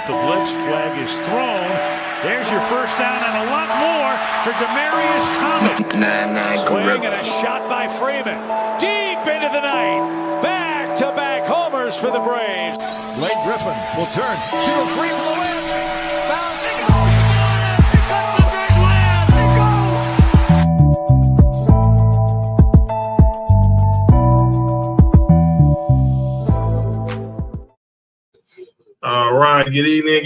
The blitz flag is thrown. There's your first down and a lot more for Demaryius Thomas. Swing and a shot by Freeman. Deep into the night. Back-to-back homers for the Braves. Blake Griffin will turn. Shoot a three from the wind. Foul. They go. They got the big land. They go. All right. Good evening.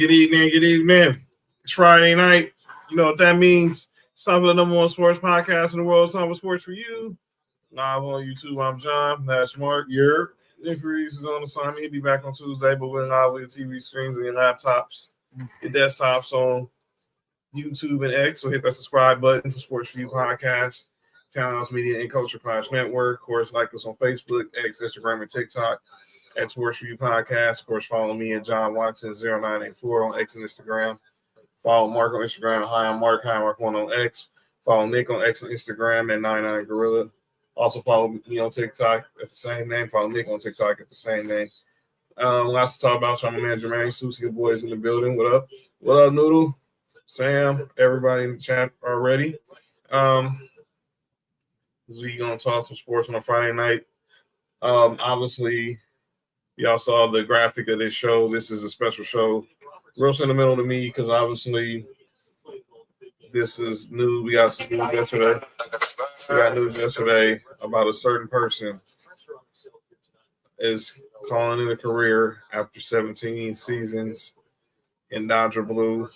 It's Friday night. You know what that means. It's time for the number one sports podcast in the world. It's time for Sports4U. Live on YouTube. I'm John. That's Mark. Nick Reeves is on assignment. He'll be back on Tuesday, but we're live with your TV screens and your laptops, your desktops on YouTube and X. So hit that subscribe button for Sports4U podcast, Townhouse Media and Culture Clash Network. Of course, like us on Facebook, X, Instagram, and TikTok at Sports4U podcast. Of course, follow me at John Watson 0984 on X and Instagram. Follow Mark on Instagram. Hi, I'm Mark. Hi, Mark1 on X. Follow Nick on X and Instagram at 99Gorilla. Also follow me on TikTok at the same name. Follow Nick on TikTok at the same name. Lots to talk about. So I'm a man, Jermaine. Susie boys in the building. What up? What up, Noodle? Sam, everybody in the chat already. We gonna talk some sports on a Friday night. Obviously, y'all saw the graphic of this show. This is a special show. Real sentimental to me because obviously this is new. We got some news yesterday. We got news yesterday about a certain person is calling it a career after 17 seasons in Dodger blue.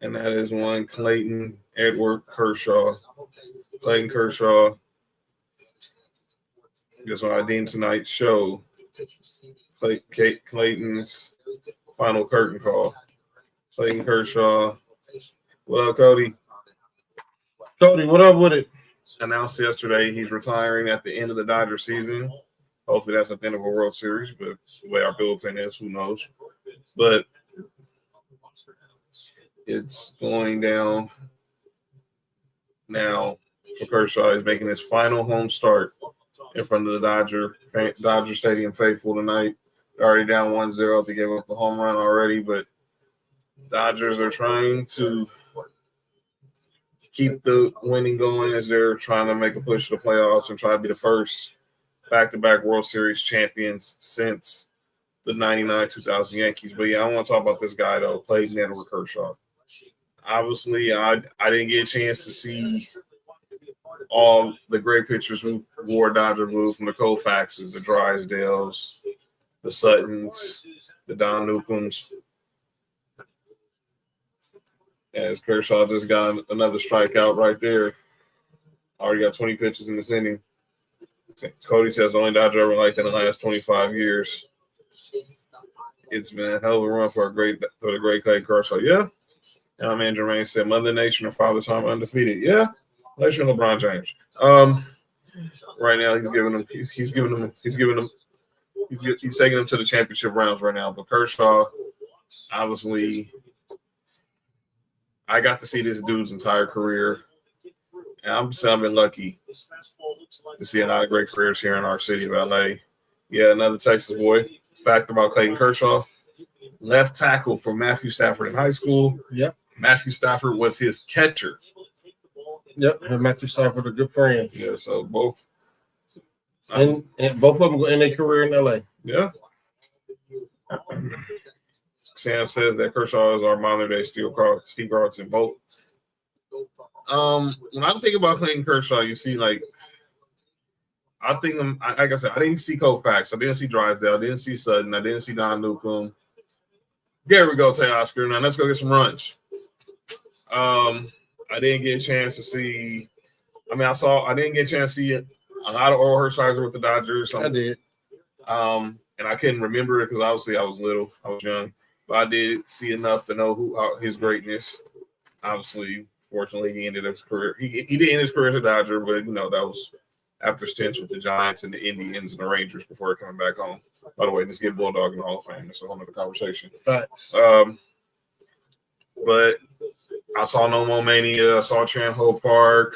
And that is one Clayton Edward Kershaw. Clayton Kershaw. That's what I deemed tonight's show. Clayton's final curtain call. Clayton Kershaw. What up, Cody? Cody, what up with it? Announced yesterday he's retiring at the end of the Dodger season. Hopefully that's at the end of a World Series, but the way our bullpen is, who knows? But it's going down now for Kershaw. He's making his final home start in front of the Dodger Stadium faithful tonight. They're already down 1-0. They gave up the home run already, but Dodgers are trying to keep the winning going as they're trying to make a push to the playoffs and try to be the first back-to-back World Series champions since the 99-2000 Yankees. But, yeah, I want to talk about this guy, though, Clayton Edward Kershaw. Obviously, I didn't get a chance to see all the great pictures who wore Dodger blue, from the Koufaxes, the Drysdales, the Suttons, the Don Newcombs. As Kershaw just got another strikeout right there. Already got 20 pitches in this inning. Cody says the only Dodger ever liked in the last 25 years. It's been a hell of a run for the great Clayton Kershaw. Yeah. And my man Jermaine said Mother Nation or Father Time undefeated. Yeah. Unless you're LeBron James. Right now he's taking them to the championship rounds right now. But Kershaw, obviously, I got to see this dude's entire career, and I've been lucky to see a lot of great careers here in our city of LA. Yeah, another Texas boy. Fact about Clayton Kershaw: left tackle for Matthew Stafford in high school. Yep, Matthew Stafford was his catcher. Yep, and Matthew Stafford are good friends. Yeah, so both, and both of them in their career in LA. Yeah. Sam says that Kershaw is our modern day Steve Carlton. Both. When I think about Clayton Kershaw, you see like I said, I didn't see Koufax, I didn't see Drysdale, I didn't see Sutton, I didn't see Don Newcomb. There we go, Tay Oscar. Now let's go get some lunch. I didn't get a chance to see. I didn't get a chance to see a lot of Oral Hershiser with the Dodgers. I did. And I couldn't remember it because obviously I was little, I was young. But I did see enough to know his greatness. Obviously, fortunately, he ended his career. He did end his career as a Dodger, but that was after stints with the Giants and the Indians and the Rangers before coming back home. By the way, just get Bulldog in the Hall of Fame. That's a whole other conversation. Facts. But I saw No More Mania. I saw Tramho Park,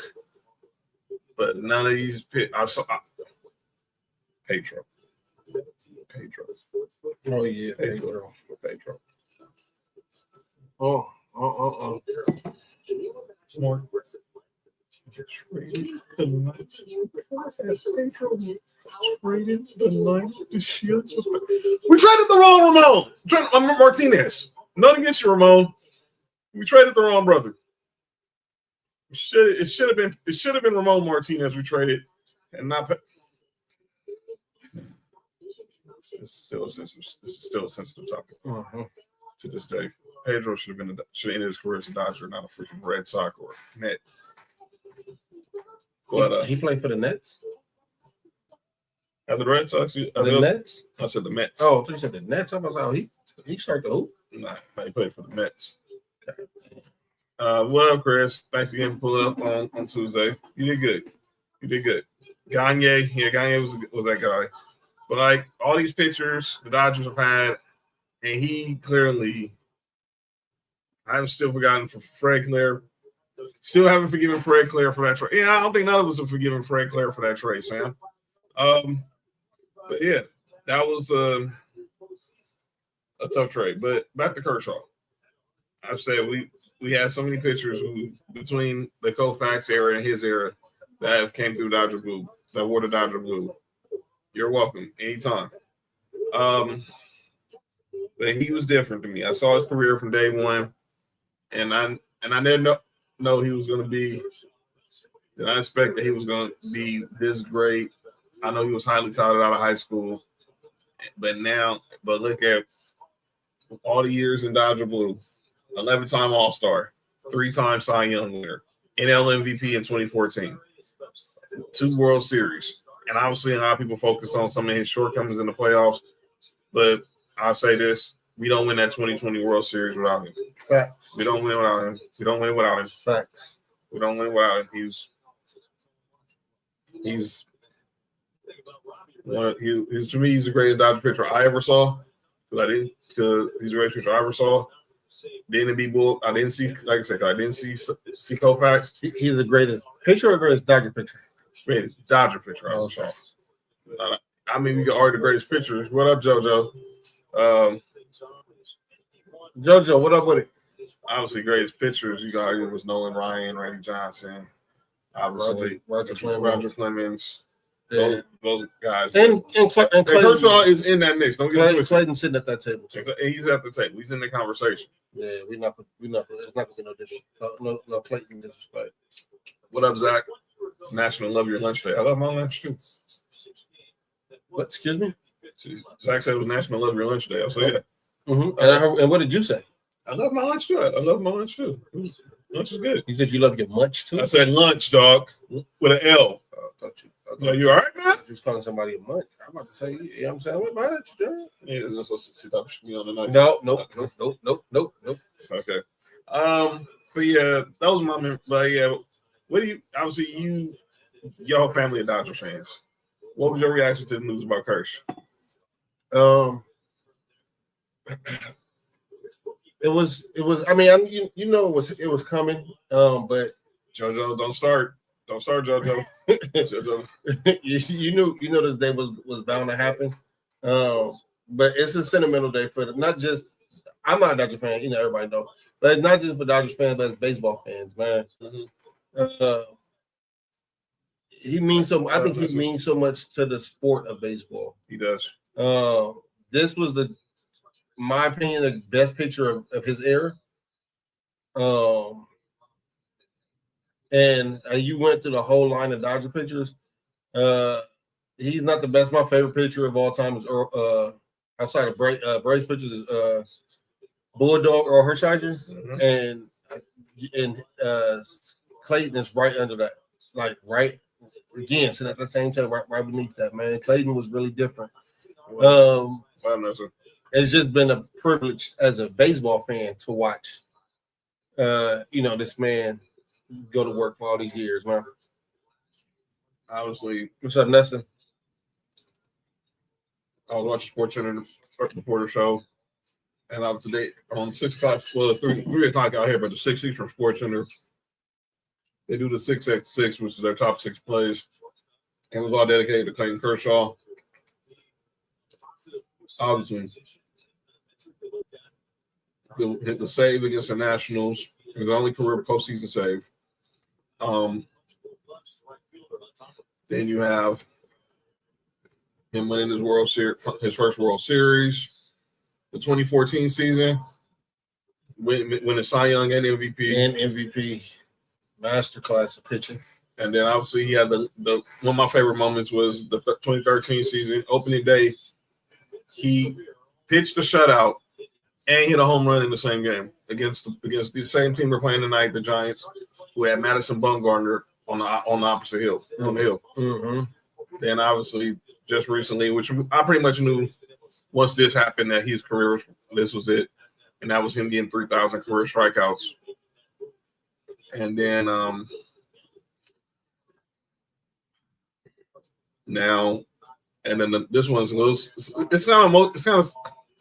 but none of these. I saw Pedro. Oh yeah, Pedro. More. We traded the wrong Ramon. Martinez. Nothing against you, Ramon. We traded the wrong brother. It should have been Ramon Martinez we traded, and not. This is still a sensitive topic to this day. Pedro should have ended his career as a Dodger, not a freaking Red Sox or Met. But he played for the Nets. At the Red Sox, The Nets. I said the Mets. Oh, you said the Nets. I was like, he started the hoop. Nah, he played for the Mets. Okay. What up, Chris? Thanks again for pulling up on Tuesday. You did good. Gagne was that guy. But like all these pictures the Dodgers have had, and he clearly, I haven't still forgotten for Fred Claire. Still haven't forgiven Fred Claire for that trade. Yeah, I don't think none of us have forgiven Fred Claire for that trade, Sam. But yeah, that was a tough trade. But back to Kershaw. I've said we had so many pictures between the Koufax era and his era that have came through Dodger Blue, that wore the Dodger Blue. You're welcome anytime. But he was different to me. I saw his career from day one, and I didn't know he was going to be. Did I expect that he was going to be this great? I know he was highly touted out of high school, but look at all the years in Dodger Blue. 11-time All-Star, 3-time Cy Young winner, NL MVP in 2014, 2 World Series. And obviously, a lot of people focus on some of his shortcomings in the playoffs. But I'll say this, we don't win that 2020 World Series without him. Facts. We don't win without him. We don't win without him. Facts. We don't win without him. He's to me, he's the greatest Dodger pitcher I ever saw. Because he's the greatest pitcher I ever saw. Didn't be bull. I didn't see, like I said, I didn't see Koufax. He's the greatest pitcher or greatest Dodger pitcher? Greatest Dodger pitcher I ever saw. I mean, we can argue the greatest pitchers. What up, JoJo? JoJo, what up with it? Obviously, greatest pitchers you can argue was Nolan Ryan, Randy Johnson, obviously Roger Clemens. Yeah. Those guys. And Clayton Kershaw is in that mix. Don't get into it. Clayton's sitting at that table too. He's at the table. He's in the conversation. Yeah, we're not. It's not gonna be no disrespect. No Clayton disrespect. What up, Zach? It's National Love Your Lunch Day. I love my lunch too. What? Excuse me. Zach said it was National Love Your Lunch Day. I'll say that. Mm-hmm. And what did you say? I love my lunch too. Lunch is good. You said you love your munch too. I said lunch, dog, with an L. You all right, man? Just calling somebody a munch. I'm about to say, you know what I'm saying? What about it, John? Yeah, that's what me on the night. Nope. Okay. But yeah, that was my. But yeah, what do you? Obviously, y'all family of Dodger fans. What was your reaction to the news about Kersh? It was. I mean, you know, it was coming. But JoJo, don't start, JoJo. JoJo. you knew this day was bound to happen. But it's a sentimental day for not just. I'm not a Dodger fan, you know, everybody knows, but it's not just for Dodgers fans, but it's baseball fans, man. Mm-hmm. He means so. I think he means so much to the sport of baseball. He does. This was my opinion, the best pitcher of his era. And you went through the whole line of Dodger pitchers. He's not the best. My favorite pitcher of all time is outside of Braves pitchers is Bulldog or Hershiser, and Clayton is right under that, like right again, sitting at the same time, right beneath that. Man, Clayton was really different. It's just been a privilege as a baseball fan to watch, this man go to work for all these years, man. Obviously, what's up, Nelson? I was watching SportsCenter before the show, and I was today on 6 o'clock, 3 o'clock out here, but the 6 Eastern SportsCenter, they do the 6x6, which is their top 6 plays, and it was all dedicated to Clayton Kershaw. Obviously, the save against the Nationals, his only career postseason save. Then you have him winning his first World Series, the 2014 season, winning Cy Young and MVP. Masterclass of pitching. And then obviously he had the one of my favorite moments was the 2013 season, opening day. He pitched a shutout and hit a home run in the same game against the same team we're playing tonight, the Giants, who had Madison Bumgarner on the opposite hill, on the hill. Mm-hmm. Then obviously just recently, which I pretty much knew once this happened that his career this was it, and that was him getting 3,000 career strikeouts. And then this one's a little. It's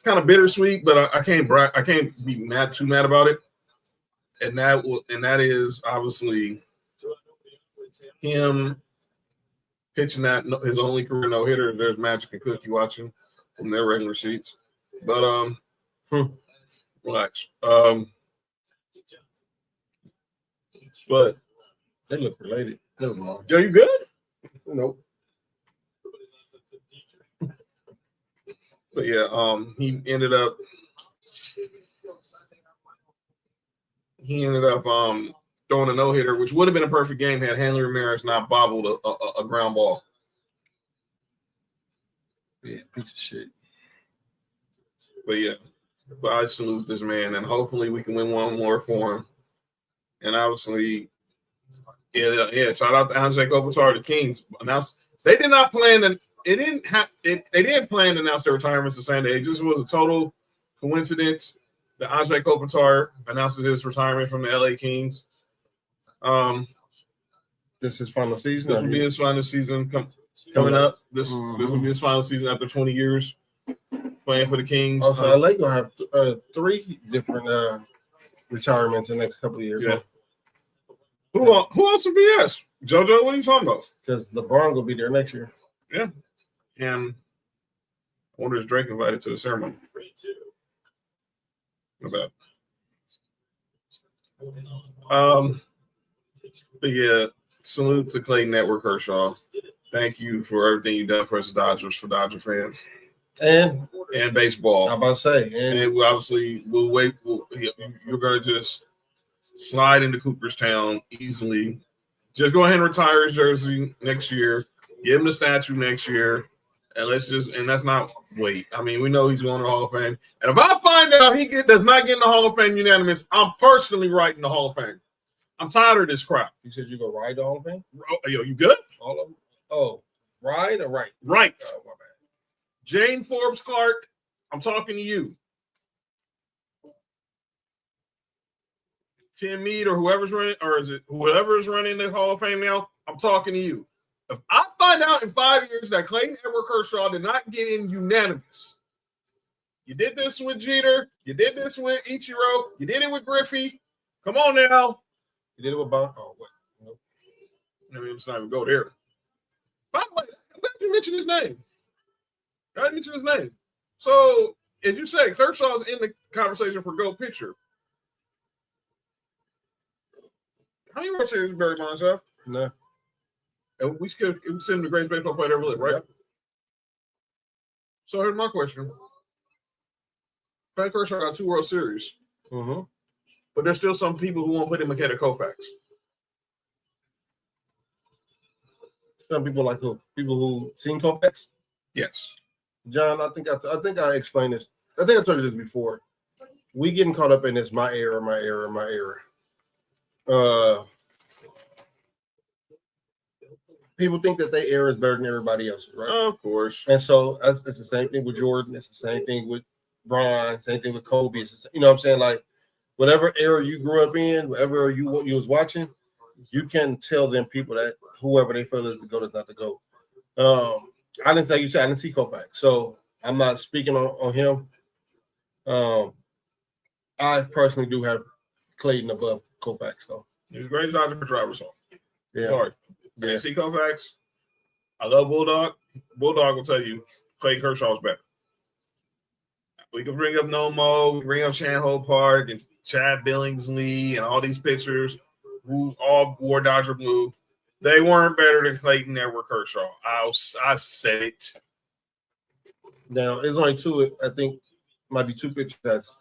kind of bittersweet, but I can't be too mad about it. And that is obviously him pitching that his only career no hitter. There's Magic and Cookie watching from their regular seats, but relax. But they look related. Joe, you good? Nope. But yeah, he ended up throwing a no-hitter, which would have been a perfect game had Hanley Ramirez not bobbled a ground ball. Yeah, piece of shit. But yeah, I salute this man, and hopefully we can win one more for him. And obviously, yeah. Shout out to Andre Kopitar, the Kings. Announced they did not plan to. They didn't plan to announce their retirements the same day. It just was a total coincidence that Andre Kopitar announces his retirement from the LA Kings. This is his final season. This will be his final season coming up. This will be his final season after 20 years playing for the Kings. Also, LA gonna have 3 different retirements in the next couple of years. Yeah. Who else would be BS? JoJo, what are you talking about? Because LeBron will be there next year. Yeah. And I wonder is Drake invited to the ceremony? Not bad. But yeah, salute to Clayton Kershaw. Thank you for everything you've done for us Dodgers, for Dodger fans. And baseball. I'm about to say. And we'll wait. You're going to just slide into Cooperstown easily. Just go ahead and retire his jersey next year. Give him the statue next year. And let's not wait. I mean, we know he's going to the Hall of Fame. And if I find out he does not get in the Hall of Fame unanimous, I'm personally writing the Hall of Fame. I'm tired of this crap. You said you go ride the Hall of Fame? Yo, you good? All of them? Oh, ride or right? Right. Oh, my bad. Jane Forbes Clark, I'm talking to you. Tim Meade or whoever's running, or is it whoever is running the Hall of Fame now? I'm talking to you. If I find out in 5 years that Clayton Kershaw did not get in unanimous, you did this with Jeter, you did this with Ichiro, you did it with Griffey. Come on now. You did it with Bond. Oh, what? Nope. I mean, let's not even go there. By the way, I'm glad you mentioned his name. I didn't mention his name. So, as you say, Kershaw's in the conversation for GOAT pitcher. How many World Series did Barry Bonds have? No. And we send him the greatest baseball player ever lived, right? Yep. So here's my question. Clayton Kershaw got 2 World Series. Mm-hmm. But there's still some people who won't put him ahead of Koufax. Some people like who? People who seen Koufax? Yes. John, I think I explained this. I think I told you this before. We getting caught up in this my era. People think that their era is better than everybody else's, right? Of course. And so it's the same thing with Jordan. It's the same thing with Bron. Same thing with Kobe. You know what I'm saying? Like, whatever era you grew up in, whatever era you was watching, you can tell them people that whoever they feel is the GOAT is not the GOAT. I didn't see Koufax, so I'm not speaking on him. I personally do have Clayton above Koufax, though. He's the greatest Dodger driver song. Yeah. Sorry. Yeah. See Koufax. I love Bulldog. Bulldog will tell you Clayton Kershaw is better. We can bring up Nomo, we can bring up Shanho Park and Chad Billingsley and all these pitchers who all wore Dodger blue. They weren't better than Clayton or Kershaw. I said it. Now, there's only two, I think, might be two pitchers that's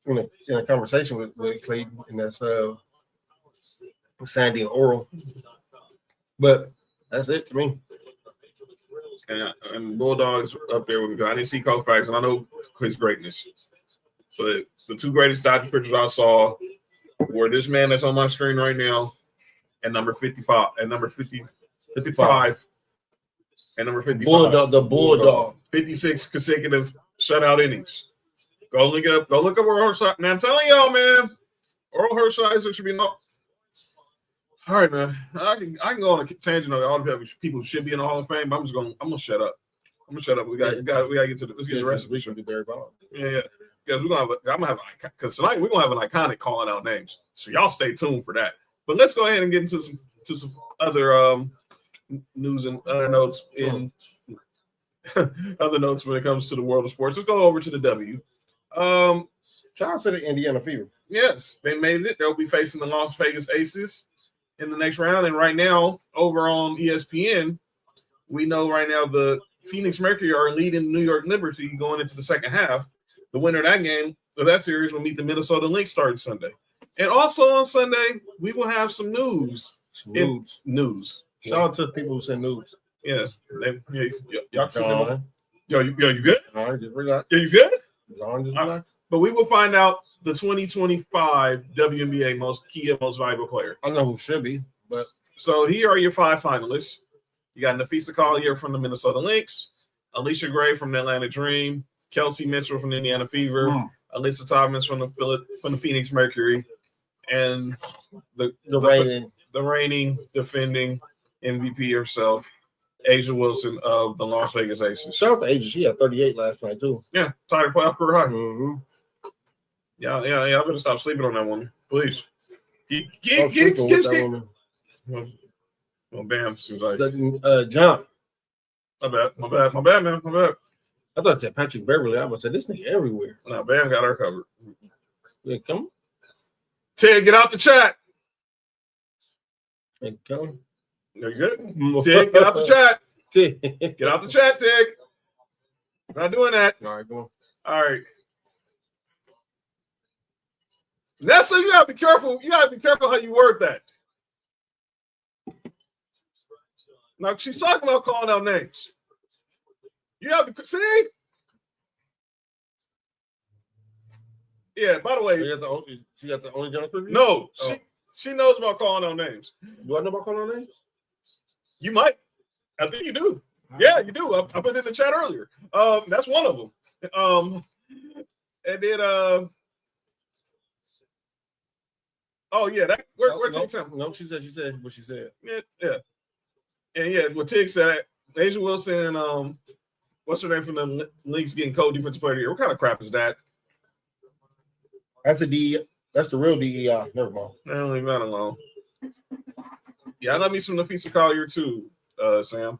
in a conversation with Clayton, and that's Sandy and Oral. But that's it to me. And Bulldogs up there with me. I didn't see Koufax, and I know his greatness. But the two greatest Dodger pitchers I saw were this man that's on my screen right now, and number 55, and number 55, and number 55. Bulldog. 56 consecutive shutout innings. Go look up Oral Hershiser. Man, I'm telling y'all, man, Oral Hershiser should be no. All right, man. I can go on a tangent on all the people who should be in the Hall of Fame, but I'm gonna shut up. I'm gonna shut up. We got to get to let's get the rest of it. Be Barry Bonds. Yeah. Because because tonight we're gonna have an iconic calling out names. So y'all stay tuned for that. But let's go ahead and get into some other news and other notes other notes when it comes to the world of sports. Let's go over to the W. Shout out to the Indiana Fever. Yes, they made it. They'll be facing the Las Vegas Aces in the next round. And right now, over on ESPN, we know right now the Phoenix Mercury are leading New York Liberty going into the second half. The winner of that game, of that series, will meet the Minnesota Lynx starting Sunday. And also on Sunday, we will have some news. News. Shout out to the people who send news. Yeah. Y'all you good? All right, just relax. Yeah, you good? Just relax. But we will find out the 2025 WNBA most valuable player. I don't know who should be, but so here are your 5 finalists. You got Nafisa Collier from the Minnesota Lynx, Alicia Gray from the Atlanta Dream, Kelsey Mitchell from the Indiana Fever, Alyssa Thomas from the Phoenix Mercury, and the reigning defending MVP herself, Asia Wilson of the Las Vegas Aces. Shout out to Asia. She had 38 last night too. Yeah, tied her playoff career high. Mm-hmm. Yeah. I better stop sleeping on that woman, please. Well, bam, seems like John. My bad, man. My bad. I thought that Patrick Beverly. I would say this nigga everywhere. Now, Bam got her covered. Yeah, come. Ted, get out the chat. Hey, come. No, you good? Ted, get out the chat. Ted. Get out the chat, Ted. Not doing that. All right, go on. All right. That's so you gotta be careful. You gotta be careful how you word that. Now she's talking about calling out names. You gotta be see. Yeah. By the way, she got the only general preview. No, she knows about calling out names. Do I know about calling out names? You might. I think you do. Yeah, you do. I put it in the chat earlier. That's one of them. And then oh yeah, that where Tig said. No, she said what she said. Yeah. And yeah, what Tig said, Asia Wilson, what's her name from the Leagues getting co-defensive player of the year. What kind of crap is that? That's the real DEI. Never mind. Leave that alone. Yeah, I love me some Nafisa Collier too, Sam.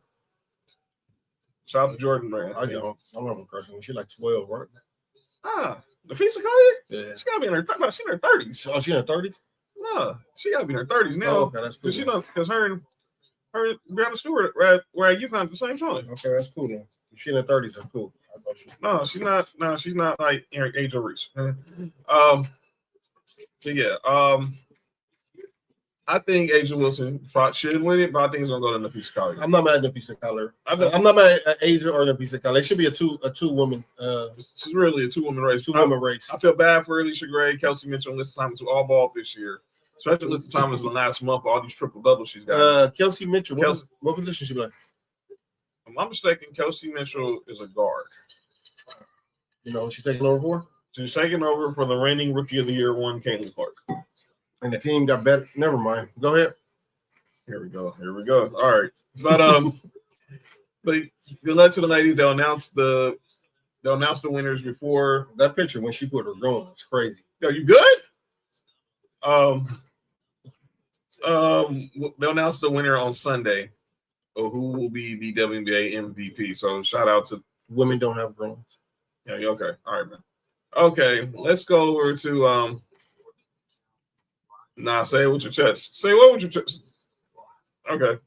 Shout out to Jordan Brand. I know. I'm not crushing. She's like 12, right? Nafisa Collier? Yeah. She gotta be in her 30s. Oh, she in her 30s? No, she gotta be in her 30s now. Oh, okay, that's cool. Because her and Brianna Stewart were at UConn at the same time. Okay, that's cool then. If she's in her 30s, that's cool. No, she's not. No, she's not like age of Reese. So yeah, I think Asia Wilson should win it, but I think it's gonna go to Nafisa Collier. I'm not mad at Nafisa Collier. I'm not mad at Asia or Nafisa Collier. It should be a two woman. It's really a 2-woman race. Two-woman race. I feel bad for Alicia Gray, Kelsey Mitchell, and Alyssa Thomas who all balled this year. Especially Alyssa Thomas in the last month, all these triple doubles she's got. Kelsey Mitchell. What position she play? If I'm not mistaken, Kelsey Mitchell is a guard. You know, she's taking over for? She's taking over for the reigning Rookie of the Year one, Caitlin Clark. And the team got better. Never mind. Go ahead. Here we go. All right. But good luck to the ladies. They'll announce the winners before that picture when she put her going. It's crazy. Are you good? They'll announce the winner on Sunday of who will be the WNBA MVP. So shout out to women don't have groans. Yeah, you okay. All right, man. Okay, let's go over to say it with your chest. Say what with your chest? Okay.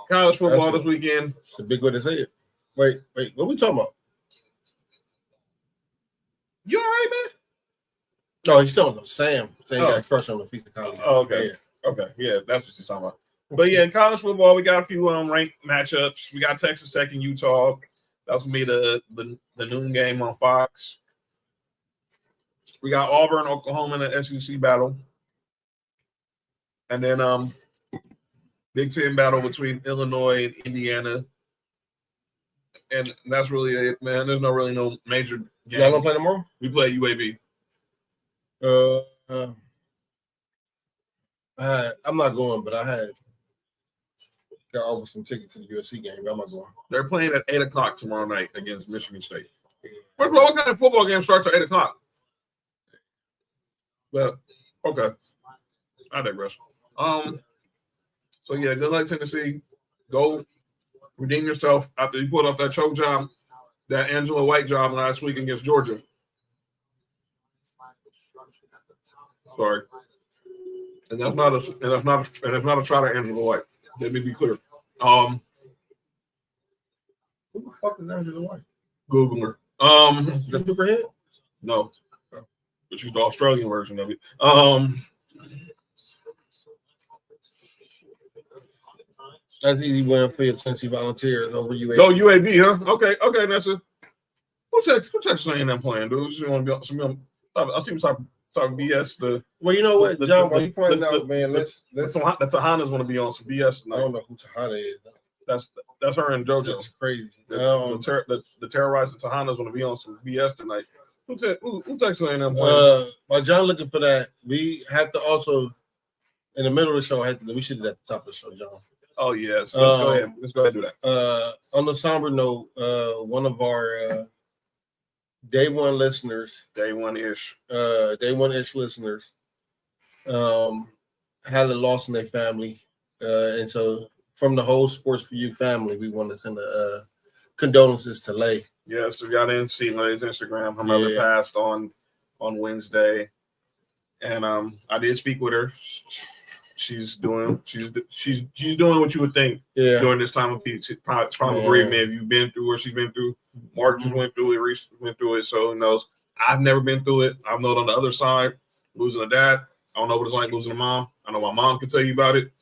College football this weekend. It's a big way to say it. Wait, what we talking about? You all right, man? No, he's talking about Sam. Sam got a crush on the Feast of College. Oh, okay. Yeah. Okay. Yeah, that's what you're talking about. But yeah, in college football, we got a few ranked matchups. We got Texas Tech and Utah. That's gonna be the noon game on Fox. We got Auburn, Oklahoma in the SEC battle. And then Big Ten battle between Illinois and Indiana. And that's really it, man. There's no major game. Y'all don't play tomorrow? We play UAB. I'm not going, but I got over some tickets to the UFC game. I'm not going. They're playing at 8:00 tomorrow night against Michigan State. First of all, what kind of football game starts at 8:00? Well, okay. I digress. So yeah, good luck, Tennessee. Go redeem yourself after you pulled off that choke job, that Angela White job last week against Georgia. Sorry. And that's not a try to Angela White. Let me be clear. Who the fuck is Angela White? Google her. The Superhead? No. But she's the Australian version of it. That's easy win for your Tennessee Volunteers over UAB. No, UAB, huh? Okay, that's a who Texas A&M playing, dude? You want to be I see what's talking BS. Well, you know what, John, while you pointing out, man, let's the Tahana's want to be on some BS tonight. I don't know who Tahana is. That's her and JoJo. That's crazy. The terrorizing Tahana's want to be on some BS tonight. Who Texas A&M playing? While John looking for that, we have to also in the middle of the show. We should do that at the top of the show, John. Oh yes, let's go ahead and do that. On the somber note, one of our day one ish listeners, had a loss in their family, and so from the whole Sports4U family, we want to send condolences to Lay. Yeah, so y'all didn't see Lay's Instagram. Her mother passed on Wednesday, and I did speak with her. She's doing what you would think during this time of peace. Probably bereavement. If you've been through what she's been through, Mark just went through it, Reese went through it, so he knows. I've never been through it. I've known on the other side, losing a dad. I don't know what it's like losing a mom. I know my mom can tell you about it.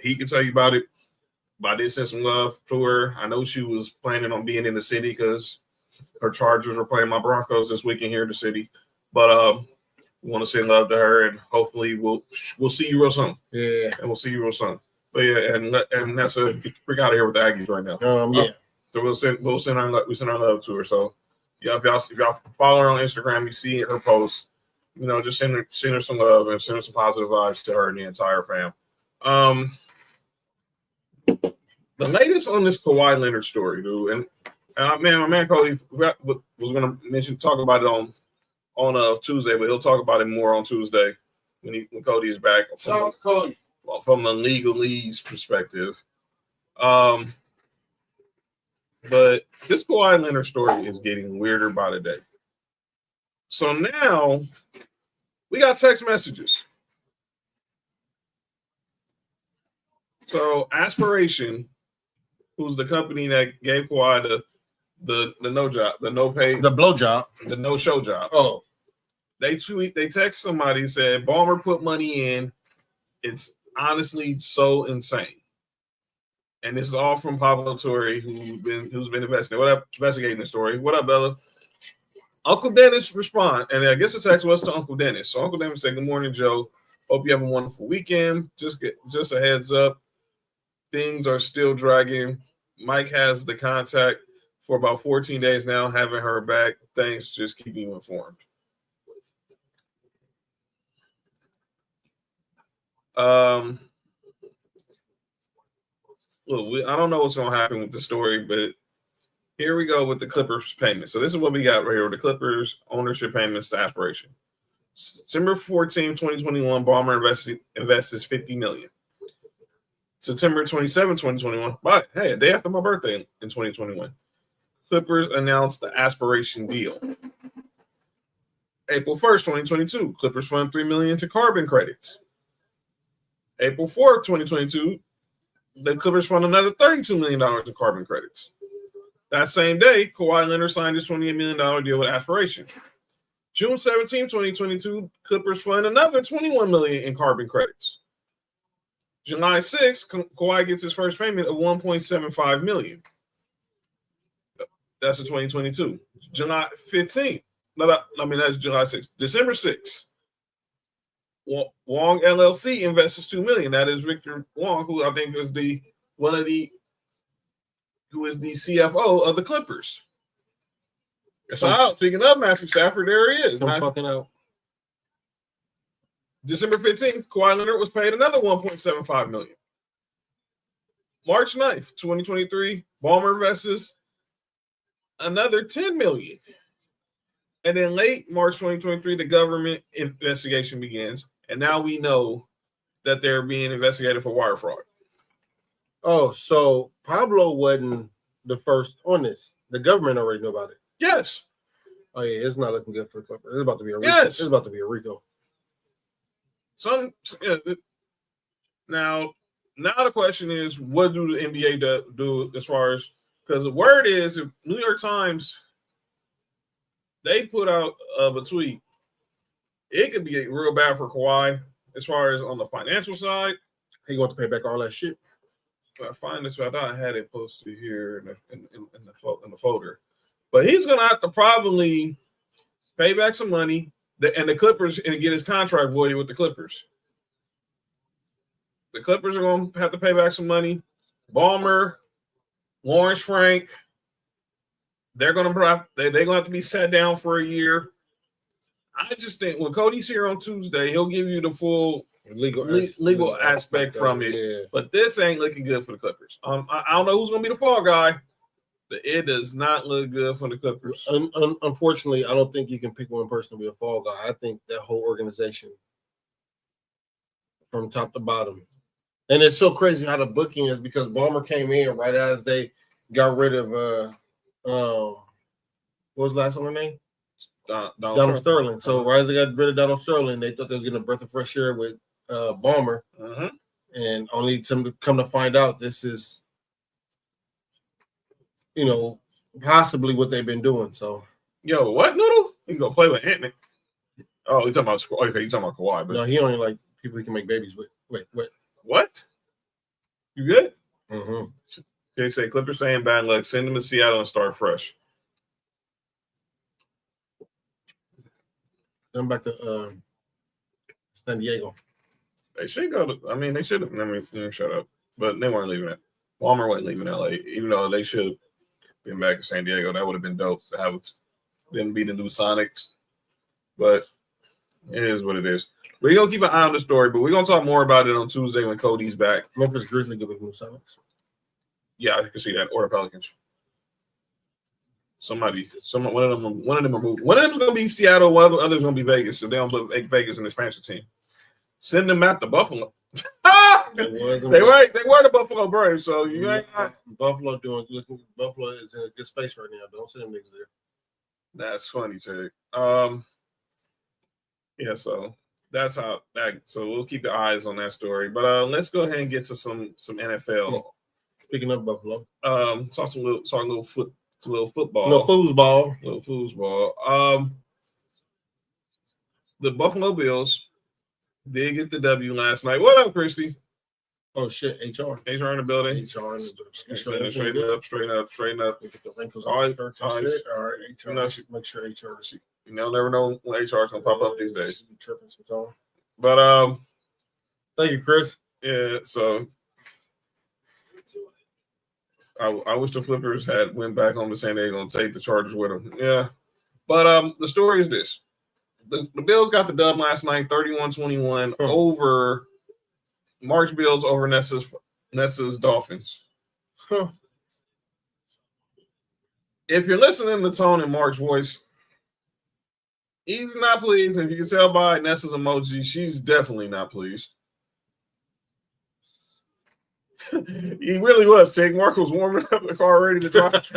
He can tell you about it. But I did send some love to her. I know she was planning on being in the city because her Chargers were playing my Broncos this weekend here in the city. But we want to send love to her, and hopefully we'll see you real soon. Yeah, and we'll see you real soon. But yeah, and that's we're out of here with the Aggies right now. Yeah. So we'll send our love to her. So yeah, if y'all follow her on Instagram, you see her posts. Just send her some love and send her some positive vibes to her and the entire fam. The latest on this Kawhi Leonard story, dude, and my man Cody was going to talk about it on Tuesday, but he'll talk about it more on Tuesday when Cody is back from the legalese perspective. But this Kawhi Leonard story is getting weirder by the day. So now we got text messages. So Aspiration, who's the company that gave Kawhi the no job, the no pay, the blow job, the no show job. Oh, they text somebody and said Ballmer put money in. It's honestly so insane. And this is all from Pablo Torre, who's been investigating the story. What up, Bella? Uncle Dennis respond, and I guess the text was to Uncle Dennis. So Uncle Dennis said, "Good morning, Joe. Hope you have a wonderful weekend. Just a heads up, things are still dragging. Mike has the contact for about 14 days now. Haven't heard back. Thanks. Just keep you informed." Look, I don't know what's going to happen with the story, but here we go with the Clippers payment. So this is what we got right here with the Clippers ownership payments to Aspiration. September 14, 2021, Ballmer invests $50 million. September 27, 2021, a day after my birthday in 2021. Clippers announced the aspiration deal. April 1st, 2022, Clippers fund $3 million to carbon credits. April 4th, 2022, the Clippers fund another $32 million in carbon credits. That same day, Kawhi Leonard signed his $28 million deal with Aspiration. June 17, 2022, Clippers fund another $21 million in carbon credits. July 6th, Kawhi gets his first payment of $1.75 million. That's in 2022. July 15th. That's July 6th. December 6th. Wong LLC invests $2 million. That is Victor Wong, who I think is the CFO of the Clippers. So speaking of Matthew Stafford, there he is. I'm fucking out. December 15th, Kawhi Leonard was paid another $1.75 million. March 9th, 2023, Ballmer invests another $10 million. And then late March 2023, the government investigation begins. And now we know that they're being investigated for wire fraud. Oh, so Pablo wasn't the first on this. The government already knew about it. Yes. Oh, yeah, it's not looking good for the Clippers. It's about to be a Rico. Yes. It's about to be a Rico. Now the question is, what do the NBA do as far as, because the word is, if New York Times, they put out a tweet, it could be real bad for Kawhi as far as on the financial side. He going to pay back all that shit. I find this, I thought I had it posted here in the folder, but he's going to have to probably pay back some money, and the Clippers, and get his contract voided with the Clippers. The Clippers are going to have to pay back some money. Ballmer, Lawrence Frank, they're going to have to be sat down for a year. I just think when Cody's here on Tuesday, he'll give you the full legal aspect from it. Yeah. But this ain't looking good for the Clippers. I don't know who's going to be the fall guy, but it does not look good for the Clippers. Unfortunately, I don't think you can pick one person to be a fall guy. I think that whole organization from top to bottom. And it's so crazy how the booking is, because Ballmer came in right as they got rid of what was the last one name? Donald Sterling. So right as they got rid of Donald Sterling, they thought they was getting a breath of fresh air with Ballmer. Uh-huh. And only to come to find out this is, possibly what they've been doing. So yo, what Noodle? He can go play with Ant-Man. Oh, he's talking about Kawhi, but no, he only like people he can make babies with. Wait. What? You good? Mm-hmm. They say Clippers staying bad luck. Send them to Seattle and start fresh. Come back to San Diego. They should go to. They should have. Shut up. But they weren't leaving it. Walmart wasn't leaving LA, even though they should have been back in San Diego. That would have been dope to have them be the new Sonics. But it is what it is. We're going to keep an eye on the story, but we're going to talk more about it on Tuesday when Cody's back. Memphis Grizzlies good with new Sonics. Yeah, I can see that. Or the Pelicans. One of them are moving. One of them's going to be Seattle, one of the others going to be Vegas. So they don't put Vegas in the expansion team. Send them out to Buffalo. They were the Buffalo Braves, so you ain't got Buffalo Buffalo is in a good space right now. Don't send them niggas there. That's funny, Terry. Yeah, so that's how that. So we'll keep your eyes on that story. But let's go ahead and get to some NFL. Speaking of Buffalo, talk a little football. Little foosball. The Buffalo Bills did get the W last night. What up, Christy? Oh shit, HR in the building. HR in the building. Straighten up. Get the wrinkles all right. All right, HR. Make sure HR. You never know when HR is gonna pop up these days. Be tripping sometimes. But thank you, Chris. Yeah, so I wish the Flippers had went back home to San Diego and take the Chargers with them. Yeah, but the story is this: the Bills got the dub last night, 31-21 over Mark's Bills over Nessa's Dolphins. If you're listening to tone in Mark's voice, he's not pleased. If you can tell by Nessa's emoji, she's definitely not pleased. He really was. Mark was warming up the car ready to drive.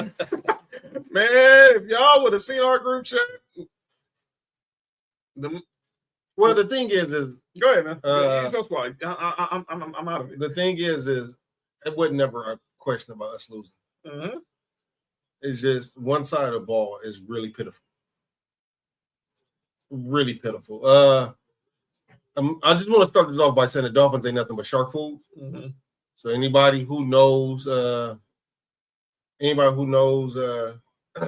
Man, if y'all would have seen our group chat. Well, the thing is go ahead, man. I'm out of it. The thing is it was never a question about us losing. Mm-hmm. It's just one side of the ball is really pitiful. Really pitiful. I just want to start this off by saying the Dolphins ain't nothing but shark food. Mm-hmm. So anybody who knows,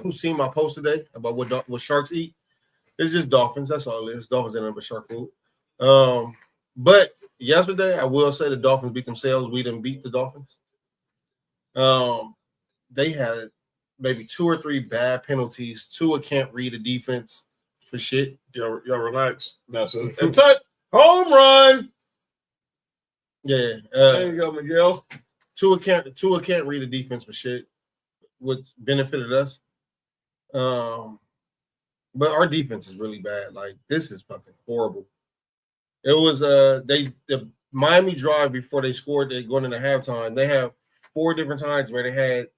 who's seen my post today about what sharks eat, it's just dolphins. That's all it is. Dolphins ain't nothing but shark food. But yesterday, I will say the Dolphins beat themselves. We didn't beat the Dolphins. They had maybe 2 or 3 bad penalties. Tua can't read the defense for shit. Y'all relax. That's it. And home run. Yeah. There you go, Miguel. Tua can't read the defense for shit, which benefited us. But our defense is really bad. Like, this is fucking horrible. It was the Miami drive before they scored, they going into halftime. They have 4 different times where they had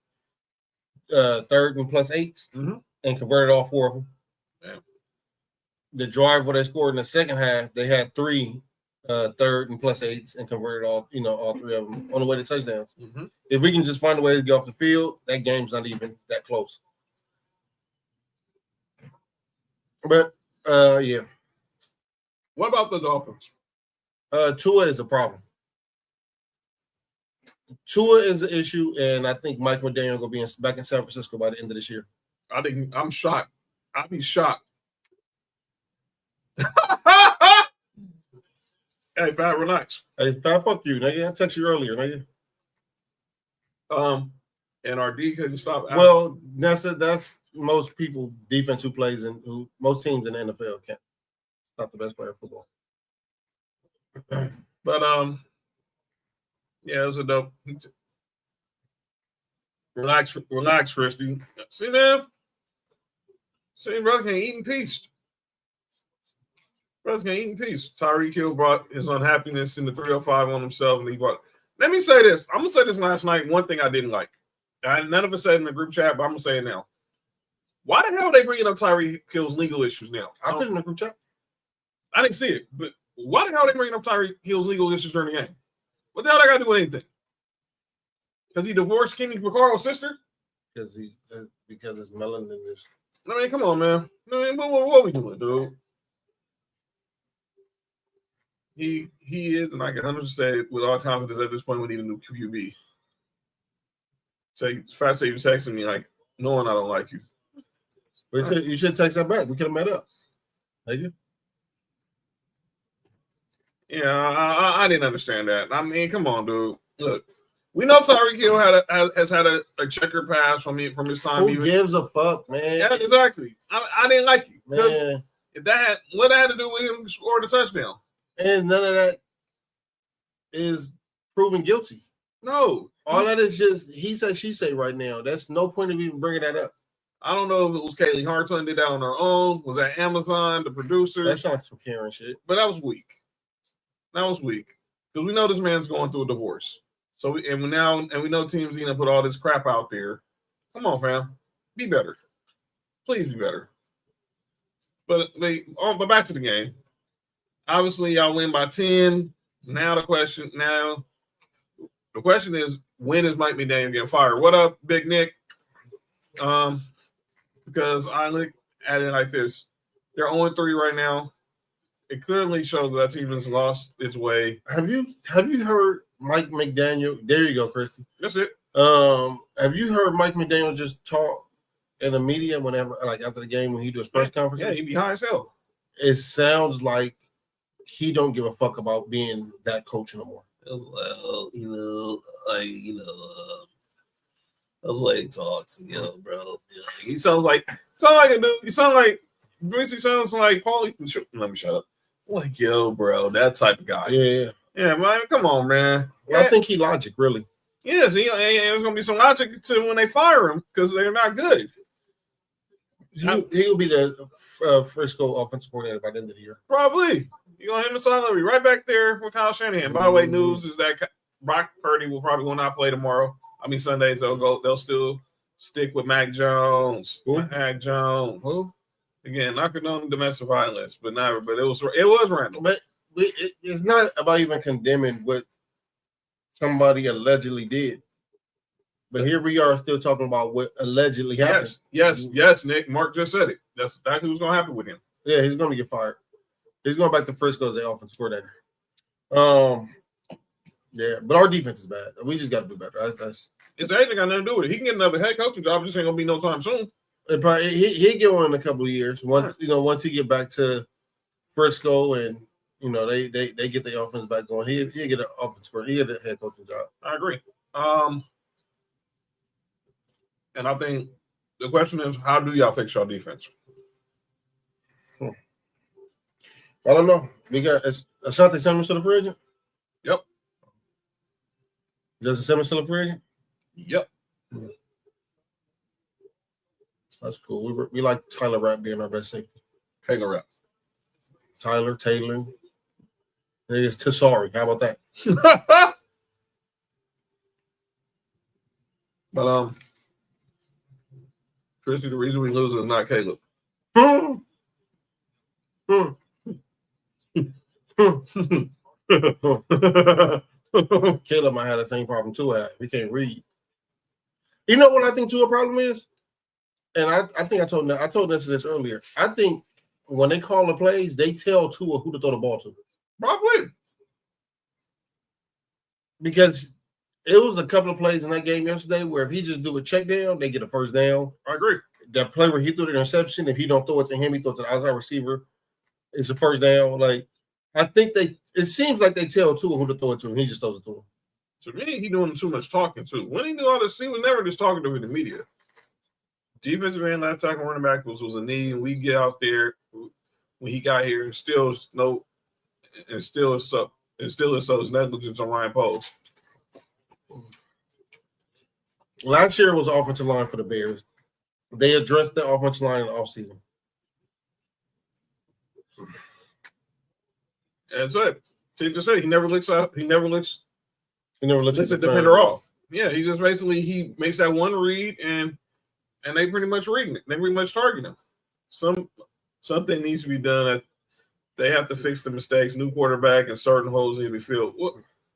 3rd and +8s and converted all 4 of them. Damn. The drive where they scored in the second half, they had 3 3rd and +8s and converted all 3 of them on the way to touchdowns. Mm-hmm. If we can just find a way to get off the field, that game's not even that close. But yeah. What about the Dolphins? Tua is a problem. Tua is an issue, and I think Mike McDaniel will be back in San Francisco by the end of this year. I'm shocked. I'd be shocked. Hey, Fat, relax. Hey, Fat, fuck you, nigga. I texted you earlier, nigga. And our D couldn't stop. Well, that's most people defense who plays and who most teams in the NFL can't stop the best player of football. But yeah, it was a dope. Relax, Christy. See, man. See, brother can eat in peace. Brother can eat in peace. Tyreek Hill brought his unhappiness in the 305 on himself, and he brought. Let me say this. I'm gonna say this last night. One thing I didn't like. None of us said in the group chat, but I'm gonna say it now. Why the hell are they bringing up Tyreek Hill's legal issues now? I put it in the group chat. I didn't see it, but why the hell are they bringing up Tyreek Hill's legal issues during the game? What the hell I got to do with anything? Because he divorced Kenny Vaccaro's sister? Because it's melanin in this. I mean, come on, man. I mean, what we doing, dude? He is, and I can 100% say with all confidence at this point, we need a new QB. Fast say you texting me like, knowing I don't like you. But you should text that back. We could have met up. Thank you. Yeah, I didn't understand that. I mean, come on, dude. Look, we know Tyreek Hill has had a checker pass from his time. Who gives a fuck, man? Yeah, exactly. I didn't like you. Man. If what that had to do with him scoring the touchdown. And none of that is proven guilty. No. All that is just he said, she said right now. That's no point of even bringing that up. I don't know if it was Kaylee Harton did that on her own. Was that Amazon, the producer? That's not some Karen shit. But that was weak. Because we know this man's going through a divorce. So we know teams gonna put all this crap out there. Come on, fam. Be better. Please be better. But back to the game. Obviously, y'all win by 10. Now the question is, when is Mike McDaniel getting fired? What up, Big Nick? Because I look at it like this. They're 0-3 right now. It clearly shows that team has lost its way. Have you heard Mike McDaniel? There you go, Christy. That's it. Have you heard Mike McDaniel just talk in the media whenever, like after the game when he does press conferences? Yeah, he be high as hell. It sounds like he don't give a fuck about being that coach no more. Well, that's why he talks, bro. He sounds like a dude. He sounds like Brucey. Sounds like Paulie. Let me shut up. Like, yo, bro, that type of guy. Yeah, man. Come on, man. Well, I think he logic really. Yes, there's gonna be some logic to when they fire him because they're not good. He'll be the Frisco offensive coordinator by the end of the year. Probably. You're gonna hit the salary right back there with Kyle Shanahan. By the way, news is that Brock Purdy will not play tomorrow. I mean Sundays they'll still Stick with Mac Jones. Who? Mac Jones. Who? Again, not condoning domestic violence, but it was random. But it's not about even condemning what somebody allegedly did. But here we are still talking about what allegedly happened. Yes, Nick. Mark just said it. That's exactly what's going to happen with him. Yeah, he's going to get fired. He's going back to Frisco as the offensive coordinator. Yeah, but our defense is bad. We just got to do better. It's anything got nothing to do with it. He can get another head coaching job. Just ain't going to be no time soon. He'll get one in a couple of years. Once he get back to Frisco and they get the offense back going, he'll get an offense coordinator. He'll get a head coaching job. I agree. And I think the question is, how do y'all fix your defense? I don't know. We got Asante Samuel still a free agent? Yep. Justin Simmons still a free agent? Yep. That's cool. We like Tyler Rapp being our best safety. Taylor Rapp. Taylor. It's Tesari. How about that? But Chrissy, the reason we lose is not Caleb. Caleb might have the same problem too. He can't read. You know what I think too a problem is? And I think I told Nestor this earlier. I think when they call the plays, they tell Tua who to throw the ball to. Probably. Because it was a couple of plays in that game yesterday where if he just do a check down, they get a first down. I agree. That play where he threw the interception, if he don't throw it to him, he throws it to the outside receiver. It's a first down. Like, I think it seems like they tell Tua who to throw it to, and he just throws it to him. To me, he doing too much talking too. When he do all this, he was never just talking to the media. Defensive end, not attacking running back was a need, and we get out there when he got here and still is so his negligence on Ryan Poles. Last year was offensive line for the Bears. They addressed the offensive line in the offseason. And so he just said he never looks out. He never looks a defender off. Yeah, he just basically he makes that one read and they pretty much reading it. They pretty much targeting him. Something needs to be done. They have to fix the mistakes. New quarterback and certain holes need to be filled.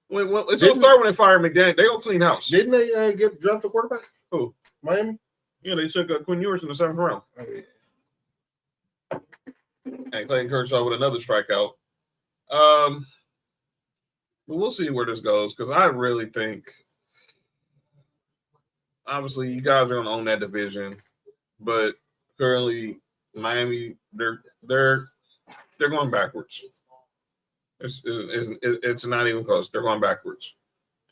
It's gonna start when they fire McDaniel. They gonna clean house. Didn't they get dropped the quarterback? Who? Miami? Yeah, they took Quinn Ewers in the 7th round. Oh, yeah. And Clayton Kershaw with another strikeout. But we'll see where this goes because I really think, obviously, you guys are going to own that division, but currently Miami, they're going backwards. It's not even close. They're going backwards,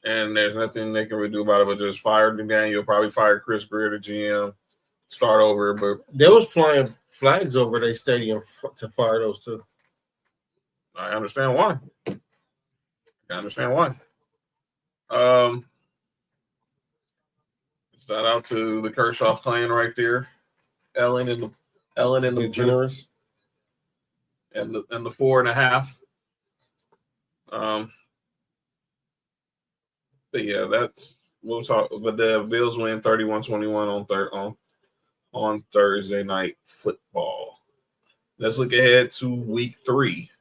and there's nothing they can really do about it but just fire McDaniel, probably fire Chris Greer, the GM, start over. But they was flying flags over their stadium to fire those two. I understand why. Shout out to the Kershaw clan right there, Ellen and the generous, and the 4.5. But yeah, we'll talk. But the Bills win 31-21 on Thursday night football. Let's look ahead to week 3.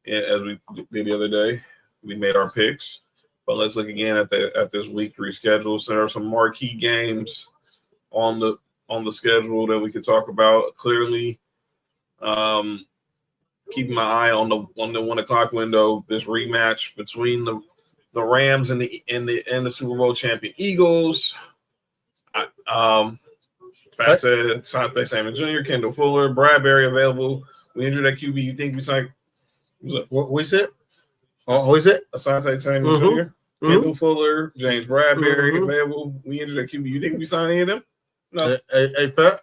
As we did the other day, we made our picks. But let's look again at this week 3 schedule. So there are some marquee games on the schedule that we could talk about. Clearly, keeping my eye on the 1 o'clock window. This rematch between the Rams and the Super Bowl champion Eagles. Pat said Asante Samuel Jr., Kendall Fuller, Bradbury available. We injured that QB. You think we signed? What is it? Who is it? Asante Samuel Jr., Kendall Fuller, James Bradbury available. We injured that QB. You think we signed any of them? No. Hey, Pat.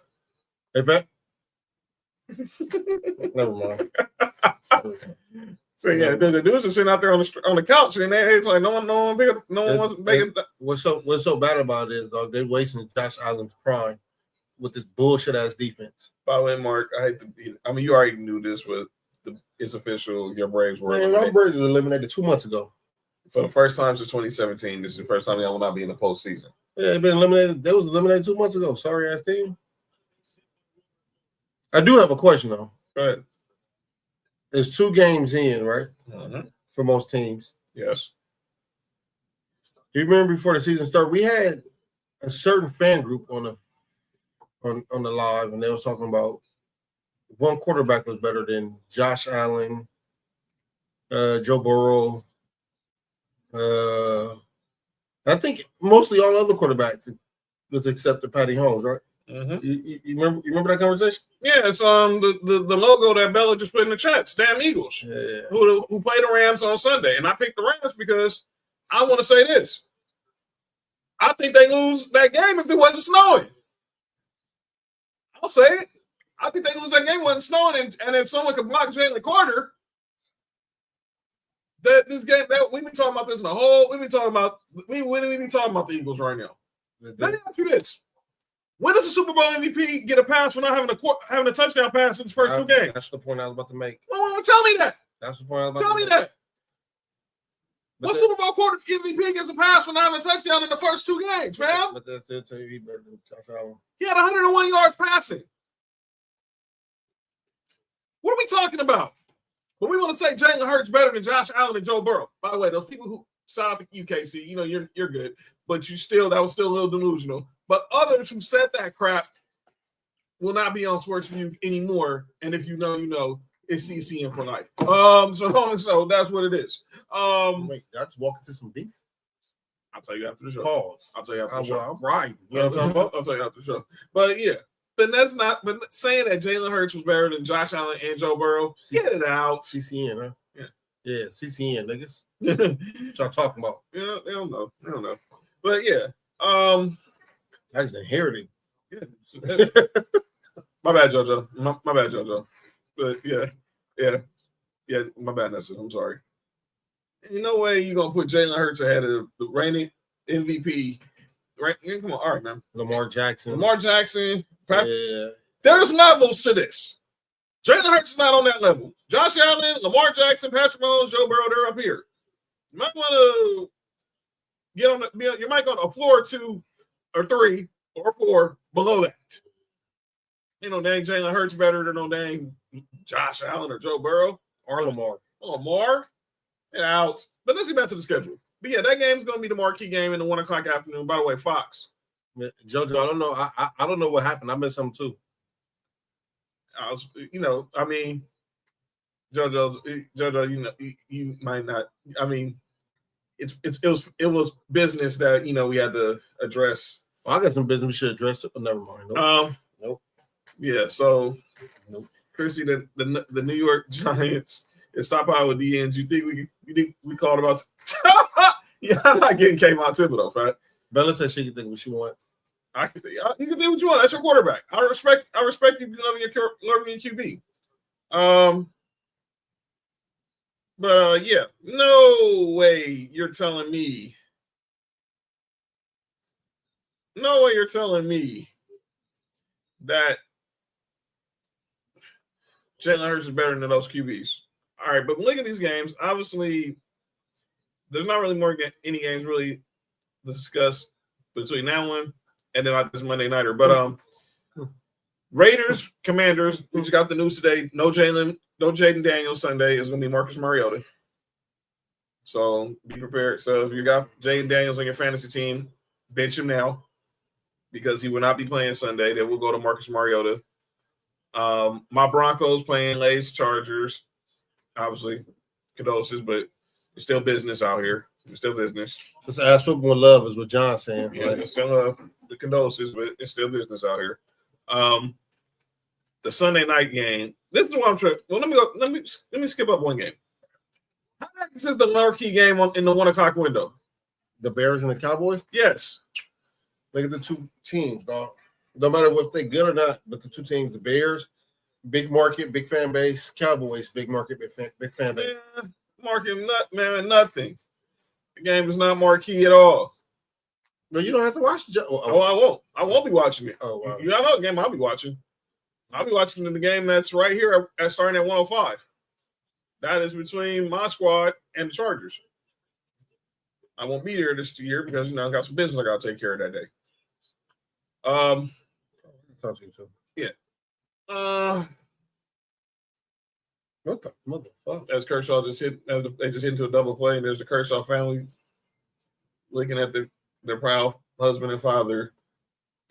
Never mind. So yeah, the dudes are sitting out there on the couch, and it's like no one wants making. What's so bad about it is, dog, they're wasting Josh Allen's prime with this bullshit ass defense. By the way, Mark, I hate to be. I mean, you already knew this, but it's official. Your Braves were eliminated. My Braves were eliminated 2 months ago. For the first time since 2017, this is the first time they will not be in the postseason. Yeah, they've been eliminated. They was eliminated 2 months ago. Sorry ass team. I do have a question though. Right. There's 2 games in, right? Mm-hmm. For most teams. Yes. Do you remember before the season started, we had a certain fan group on the live, and they was talking about one quarterback was better than Josh Allen, Joe Burrow. I think mostly all other quarterbacks, with except the Patty Holmes, right? Mm-hmm. You remember that conversation? Yeah, it's the logo that Bella just put in the chat. Damn Eagles, who play the Rams on Sunday, and I picked the Rams because I want to say this. I think they lose that game if it wasn't snowing. I'll say it. I think they lose that game when it's snowing, and if someone could block Jalen Carter, that this game that we've been talking about this in the whole. We've been talking about we wouldn't be talking about the Eagles right now. Let me ask you this: when does the Super Bowl MVP get a pass for not having a touchdown pass in his first 2 games? That's the point I was about to make. Well, tell me that. That's the point I was about Tell to me make. that. What Super Bowl quarter MVP gets a pass for not having a touchdown in the first 2 games, fam? But that's still tell you he better than Josh Allen. He had 101 yards passing. What are we talking about? But we want to say Jalen Hurts better than Josh Allen and Joe Burrow. By the way, those people who shout out to UKC, you know you're good, but that was still a little delusional. But others who said that crap will not be on Sports4U anymore. And if you know, you know, it's CCN for life. So that's what it is. Wait, that's walking to some beef. I'll tell you after the show. Pause. I'll tell you after the show. I'm riding. You know what I'm talking about? I'll tell you after the show. But yeah. But saying that Jalen Hurts was better than Josh Allen and Joe Burrow, get it out. CCN, huh? Yeah, CCN, niggas. Yeah, What y'all talking about? I don't know. But yeah. I just inherited. Yeah. My bad, JoJo. My bad, JoJo. But yeah. My bad, Nessa. I'm sorry. Ain't no way you're gonna put Jalen Hurts ahead of the reigning MVP. Right? Come on, all right, man. Lamar Jackson. Yeah. There's levels to this. Jalen Hurts is not on that level. Josh Allen, Lamar Jackson, Patrick Mahomes, Joe Burrow, they're up here. You might want to you might go on a floor or 2 or 3 or 4 below that. You know, dang Jalen Hurts better than no dang Josh Allen or Joe Burrow or Lamar. Lamar and out. But let's get back to the schedule. But yeah, that game's going to be the marquee game in the 1:00 afternoon. By the way, Fox. JoJo, I don't know. I don't know what happened. I missed something too. JoJo, you might not. I mean, it was business that we had to address. Well, I got some business we should address it, but never mind. Nope. Yeah. So, Chrissy, the New York Giants is stopped out with the ends. You think we called about? Yeah, I'm not getting Kayvon Thibodeau, fat. Bella said she can think what she want. I can think. You can do what you want. That's your quarterback. I respect you loving your QB. But yeah, no way you're telling me. No way you're telling me that Jalen Hurts is better than those QBs. All right, but look at these games. Obviously, there's not really any games really to discuss between that one and then like this Monday nighter. But Raiders, Commanders, we just got the news today. No Jaden Daniels Sunday. It's going to be Marcus Mariota. So be prepared. So if you got Jaden Daniels on your fantasy team, bench him now because he will not be playing Sunday. They will go to Marcus Mariota. My Broncos playing Lays Chargers. Obviously, condolences, but it's still business out here. It's still business. It's ass football with love is what John's saying. Yeah, it's still the condolences, but it's still business out here. The Sunday night game. This is what I'm trying. Well, let me skip up one game. How this is the marquee game in the 1:00 window? The Bears and the Cowboys? Yes. Look at the 2 teams, dog. No matter if they're good or not, but the 2 teams, the Bears, big market, big fan base. Cowboys, big market, big fan base. Yeah, market, nothing. The game is not marquee at all. No, you don't have to watch the I won't. I won't be watching it. Oh, wow. You know the game I'll be watching. I'll be watching the game that's right here starting at 1:05. That is between my squad and the Chargers. I won't be there this year because I got some business I got to take care of that day. Talk to you too. Yeah. What the motherfucker? As Kershaw just hit, they just hit into a double play, and there's the Kershaw family looking at their proud husband and father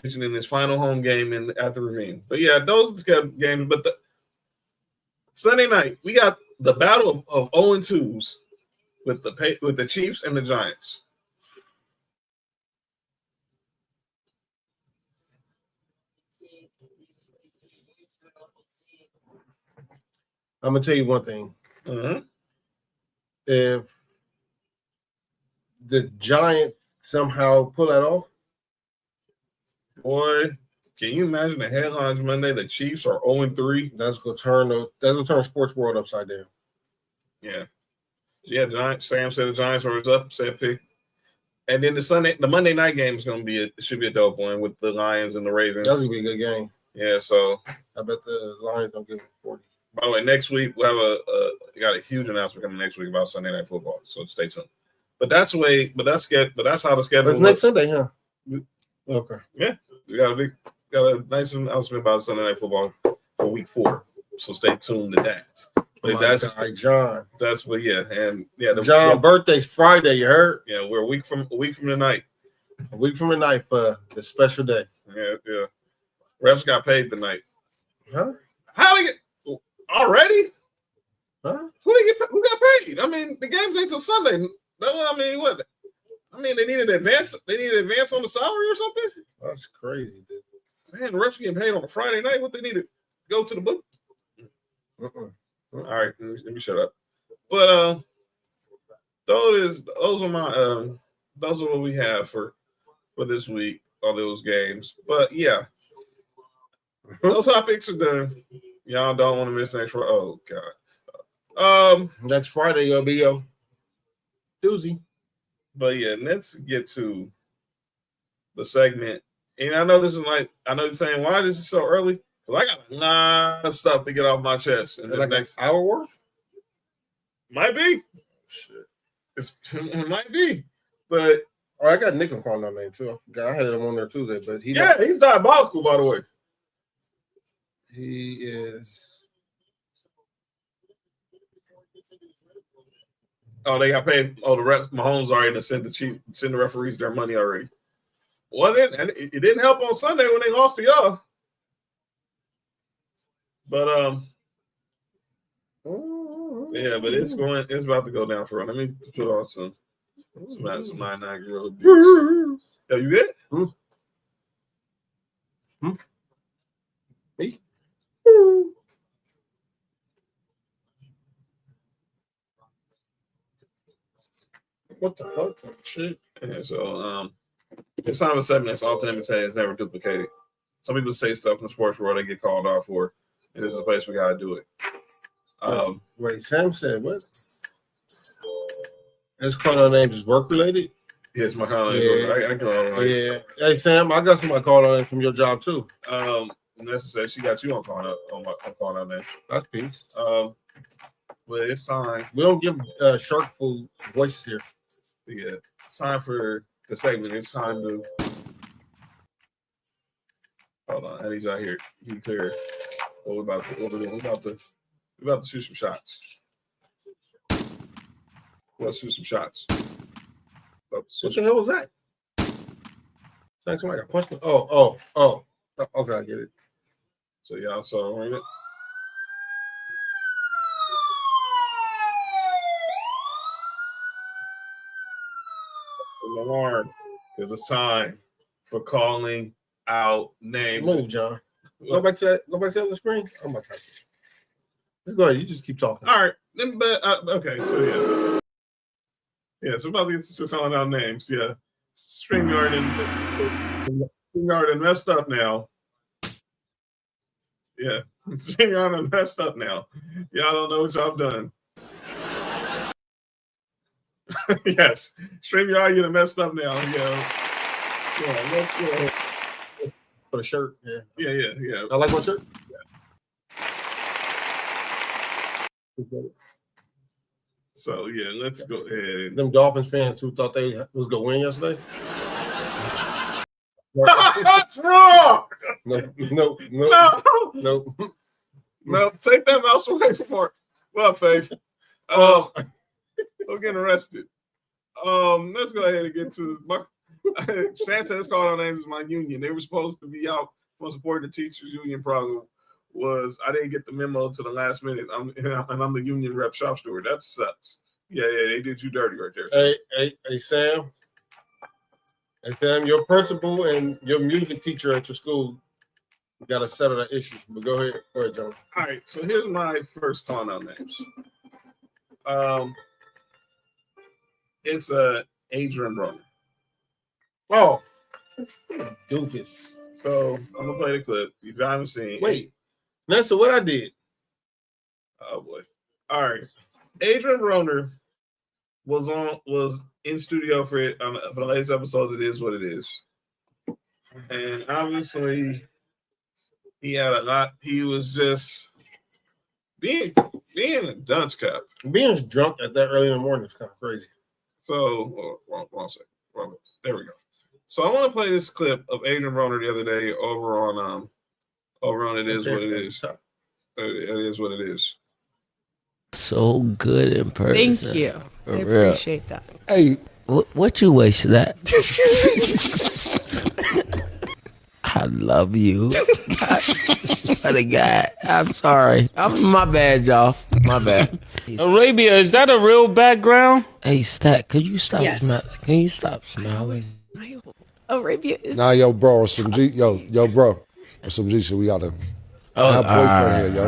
pitching in his final home game at the Ravine. But yeah, those are the games. But the Sunday night, we got the battle of 0-2s with the Chiefs and the Giants. I'm gonna tell you one thing. Mm-hmm. If the Giants somehow pull that off, boy, can you imagine the headlines Monday? The Chiefs are 0-3. that's gonna turn sports world upside down. Yeah. Giants. Sam said the Giants are his upset pick. And then the Monday night game is going to should be a dope one with the Lions and the Ravens. That's gonna be a good game. Yeah, so I bet the Lions don't give it 40. By the way, next week we'll have got a huge announcement coming next week about Sunday Night Football. So stay tuned. But that's how the schedule. But next Sunday, huh? Okay. Yeah, we got a nice announcement about Sunday Night Football for Week 4. So stay tuned to that. But that's John. That's what, yeah, and yeah. John's birthday's Friday. You heard? Yeah, we're a week from tonight. A week from tonight for the special day. Yeah. Refs got paid tonight. Huh? How they get already? Huh? Who got paid? I mean, the games ain't till Sunday. I mean, what? I mean, they needed advance. They needed advance on the salary or something. That's crazy, dude. Man, the refs getting paid on a Friday night. What they need to go to the book? All right, let me shut up. But those are what we have for this week. All those games. But yeah, those topics are done. Y'all don't want to miss next Friday. Oh God. Next Friday gonna be your doozy. But yeah, let's get to the segment. And I know you're saying why this is so early. Because I got a lot of stuff to get off my chest. And like next hour worth? Might be. Shit. It might be. But I got Nick calling that name too. I forgot I had him on there Tuesday, but he's diabolical, by the way. He is. Oh, they got paid. Oh, the refs, Mahomes already sent the referees their money already. Well, it didn't help on Sunday when they lost to y'all. But yeah, but it's about to go down for real. Let me put on some 9 Gorilla beats. Yo, you good? Me? What the fuck? Shit. Yeah, so it's time for 7 minutes. Alternate is never duplicated. Some people say stuff in the sports world they get called out for, and this is a place we gotta do it. Wait, Sam said what? His call name is work related. Yes, my call name. Yeah. I can Yeah. Hey Sam, I got somebody call on from your job too. Necessary. She got you on calling out name. That's peace. But it's time. We don't give shark food voices here. Yeah, it's time for the segment. It's time to. Hold on, Eddie's out here. He clear. What we about to shoot some shots. Let's shoot some shots. What the hell was that? Sounds like a punch. Oh. Okay, I get it. So y'all saw it. An alarm, because it's time for calling out names. Move, John. Go back to the other screen. I'm about to type it. Let's go ahead. You just keep talking. All right. Okay. So yeah. So about to get to calling out names. Yeah. StreamYard and messed up now. Yeah. StreamYard and messed up now. Y'all don't know what y'all done. Yes. StreamYard, you're messed up now. Yeah. For the shirt. Yeah. Yeah. I like my shirt. So yeah, let's go ahead. Them Dolphins fans who thought they was gonna win yesterday. That's wrong. No. No, take that mouse away from Mark. Well, Faith. I'm getting arrested. Let's go ahead and get to my Shan said it's called our names is my union. They were supposed to be out for supporting the teachers union. Problem was I didn't get the memo to the last minute. I'm the union rep shop steward. That sucks. Yeah, they did you dirty right there. Hey, Sam. Hey, Sam, your principal and your music teacher at your school got to settle that issue. But go ahead, John. All right, so here's my first calling out names. It's Adrian Broner. Oh, Dukas. So I'm gonna play the clip. If you haven't seen, Wait, that's what I did. Oh boy! All right, Adrian Broner was in studio for the latest episode. It is what it is, and obviously he had a lot. He was just being a dunce cap. Being drunk at that early in the morning is kind of crazy. So, one second. There we go. So I want to play this clip of Adrian Broner the other day over on It Is What It Is. It is what it is. So good in person. Thank you. For I real. appreciate that. Hey, What you wasted that? I love you. What a guy. I'm sorry. My bad, y'all. My bad. Arabia, is that a real background? Hey, Stat, could you stop Yes. Can you stop smiling? Arabia is nah, yo, bro, some G, yo, bro, some G shit. We got to. My boyfriend here, yo.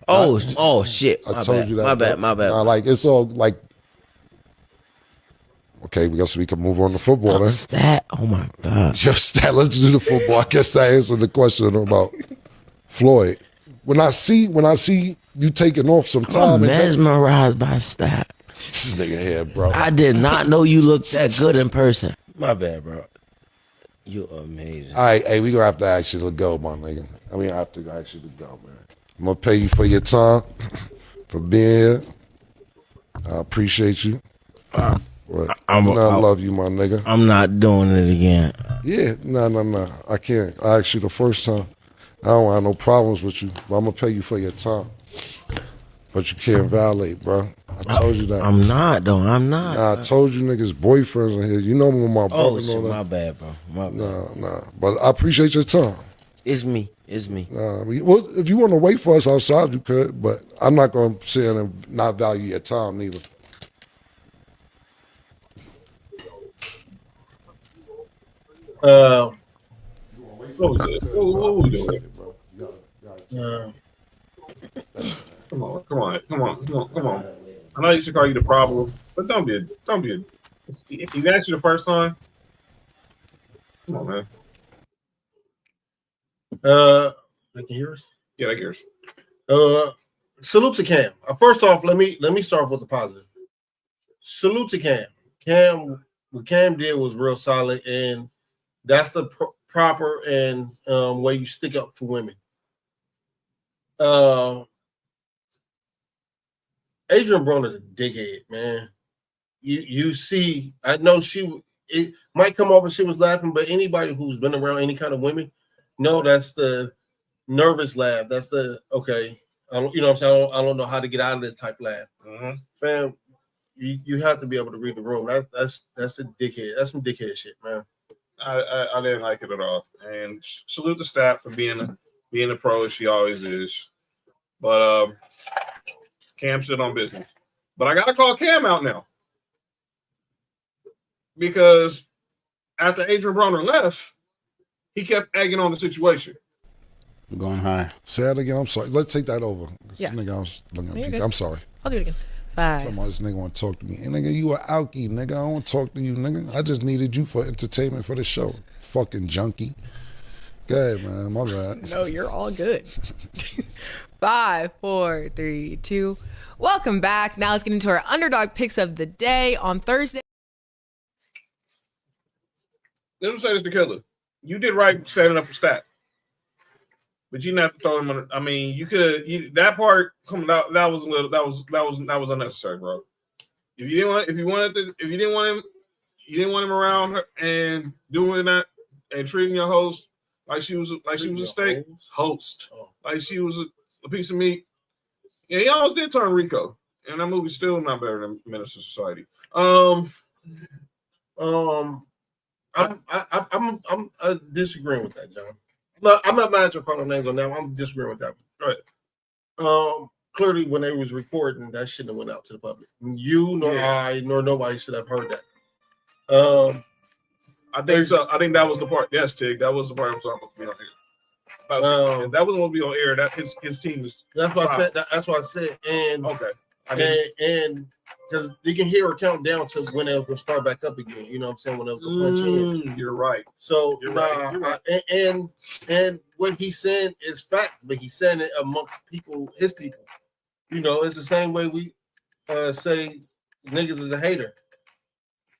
All right. Oh shit. I told you that. My bad. Nah, like it's all like. Okay, we can move on to football then. Stat. Oh my god. Yo, Stat, let's do the football. I guess that answered the question about Floyd. When I see you taking off some I'm time, mesmerized by Stat. this nigga here, bro. I did not know you looked that good in person. My bad, bro. You're amazing. All right, hey, we gonna have to actually go, my nigga. I mean, I have to actually go, man. I'm gonna pay you for your time, for being here. I appreciate you. I love you, my nigga. I'm not doing it again. Yeah, no. I can't. I asked you the first time. I don't have no problems with you, but I'm gonna pay you for your time. But you can't violate, bro. I told you that. I'm not, though. I'm not. Nah, I told you niggas boyfriends in here. You know when my Oh, brother shit, know that. my bad, bro. My bad. Nah. But I appreciate your time. It's me. Well, if you want to wait for us outside, you could, but I'm not going to sit in and not value your time neither. What was it? Come on. I know I used to call you the problem, but don't be a. If he asked you the first time, come on, man. They can hear us. Yeah, I guess. Salute to Cam. First off, let me start with the positive. Salute to Cam. What Cam did was real solid, and that's the proper and way you stick up for women. Adrian Broner's a dickhead, man. You see, I know it might come off and she was laughing, but anybody who's been around any kind of women, no, that's the nervous laugh. That's the okay. You know what I'm saying? I don't know how to get out of this type laugh. Fam, you have to be able to read the room. That's a dickhead. That's some dickhead shit, man. I didn't like it at all. And salute the staff for being a pro as she always is. But Cam stood on business. But I gotta call Cam out now. Because after Adrian Broner left, he kept egging on the situation. I'm going high. Say that again. I'm sorry. Let's take that over. Yeah. Nigga, I'm sorry. I'll do it again. 5. Somebody, this nigga want to talk to me. And nigga, you a alky, nigga. I don't want to talk to you, nigga. I just needed you for entertainment for the show. Fucking junkie. Go ahead, man. My bad. No, you're all good. 5, 4, 3, 2. Welcome back. Now let's get into our underdog picks of the day on Thursday. Let me say this to Killer. You did right standing up for Stat. But you didn't have to throw him on. I mean, you could that part that was unnecessary, bro. If you didn't want him around her and doing that and treating your host like she was a steak host, like she was a piece of meat. Yeah, he almost did turn Rico, and that movie's still not better than Menace to Society. I'm disagreeing with that, John. I'm not mad at your calling names on that. I'm disagreeing with that. Right. Clearly, when they was recording, that shouldn't have went out to the public. You nor I nor nobody should have heard that. I think so. I think that was the part. Yes, Tig, that was the part I was talking about. If that wasn't going to be on air, that his team was. That's what I said. That's what I said. And okay, and because you can hear her count down to when it was going to start back up again. You know what I'm saying? When it was going to punch in. You're right. So you're right. And what he's saying is fact, but he's saying it amongst people, his people. You know, it's the same way we say niggas is a hater.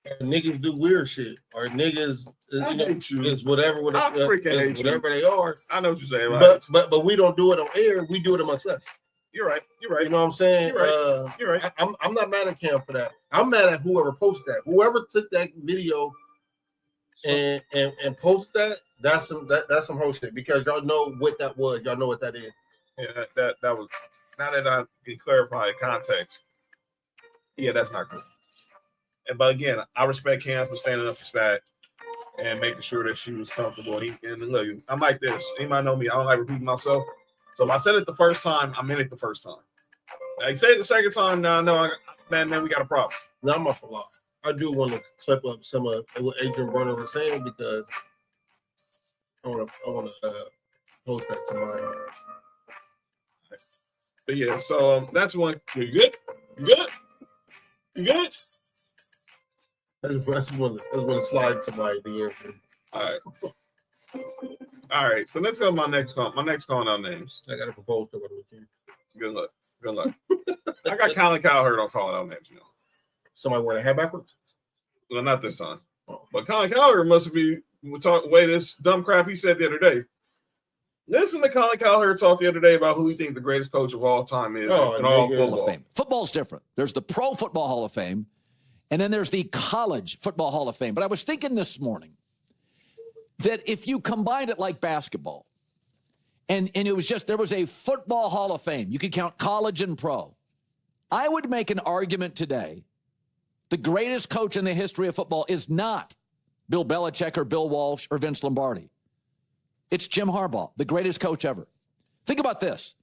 Or niggas do weird shit. Or niggas is whatever they are. I know what you're saying, right? But we don't do it on air. We do it amongst us. You're right. You know what I'm saying? You're right. I'm not mad at Cam for that. I'm mad at whoever posted that. Whoever took that video and posted that, that's some whole shit, because y'all know what that was. Y'all know what that is. Yeah, that was. Now that I can clarify the context, yeah, that's not good. But again, I respect Cam for standing up for Stat and making sure that she was comfortable. And look, I'm like this. Anybody know me? I don't like repeating myself. So if I said it the first time, I meant it the first time. I say it the second time, now no, man, we got a problem. Not my fault. I do want to clip up some of what Adrian Bronner was saying, because I want to post that to my. But yeah, so that's one. You good? You good? That's one to slide to my DM. All right. So let's go to my next call. My next call out names. I got to propose to one with you. Good luck. I got Colin Cowherd on calling out names. You know, somebody wearing a hat backwards. Well, not this time. But Colin Cowherd must be this dumb crap he said the other day. Listen to Colin Cowherd talk the other day about who he thinks the greatest coach of all time is in all football. Hall of Fame. Football's different. There's the Pro Football Hall of Fame, and then there's the College Football Hall of Fame. But I was thinking this morning that if you combined it like basketball, and it was just, there was a Football Hall of Fame, you could count college and pro. I would make an argument today, the greatest coach in the history of football is not Bill Belichick or Bill Walsh or Vince Lombardi. It's Jim Harbaugh, the greatest coach ever. Think about this.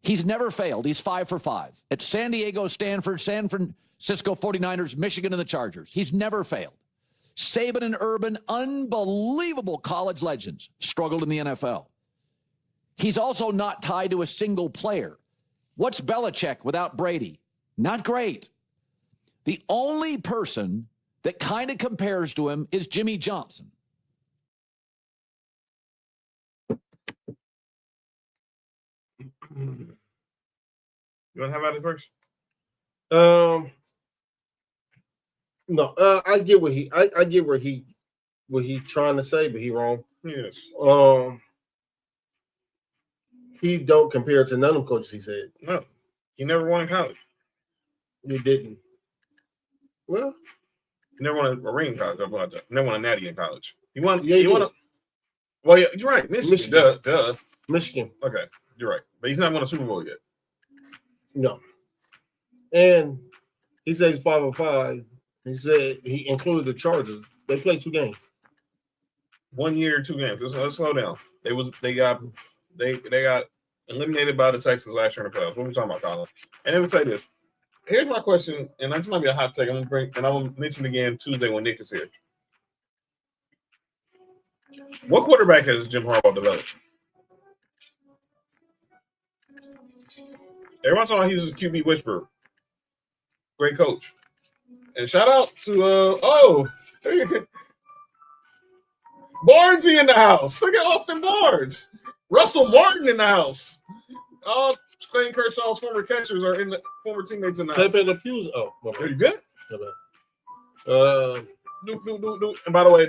He's never failed. He's 5 for 5. At San Diego, Stanford, San Francisco 49ers, Michigan, and the Chargers. He's never failed. Saban and Urban, unbelievable college legends, struggled in the NFL. He's also not tied to a single player. What's Belichick without Brady? Not great. The only person that kind of compares to him is Jimmy Johnson. You want to have at it first? No. I get what he's trying to say, but he wrong. Yes. He don't compare to none of them coaches. He said no. He never won in college. He didn't. Well, he never won a ring in college. Never won a natty in college. He won. Yeah, he won a. Well, yeah, you're right. Michigan. Duh. Michigan. Okay, you're right. But he's not won a Super Bowl yet. No. And he said he's 5 for 5. He said he included the Chargers. They played 2 games. 1 year, 2 games. Let's slow down. They got eliminated by the Texans last year in the playoffs. What are we talking about, Colin? And let me tell you this. Here's my question, and this might be a hot take. I'm gonna mention again Tuesday when Nick is here. What quarterback has Jim Harbaugh developed? Everyone's talking he's a QB whisperer. Great coach. And shout out to Barnesy in the house. Look at Austin Barnes. Russell Martin in the house. Clayton Kershaw's former catchers are in the former teammates in the house. The Pews. Oh, are you good? And by the way,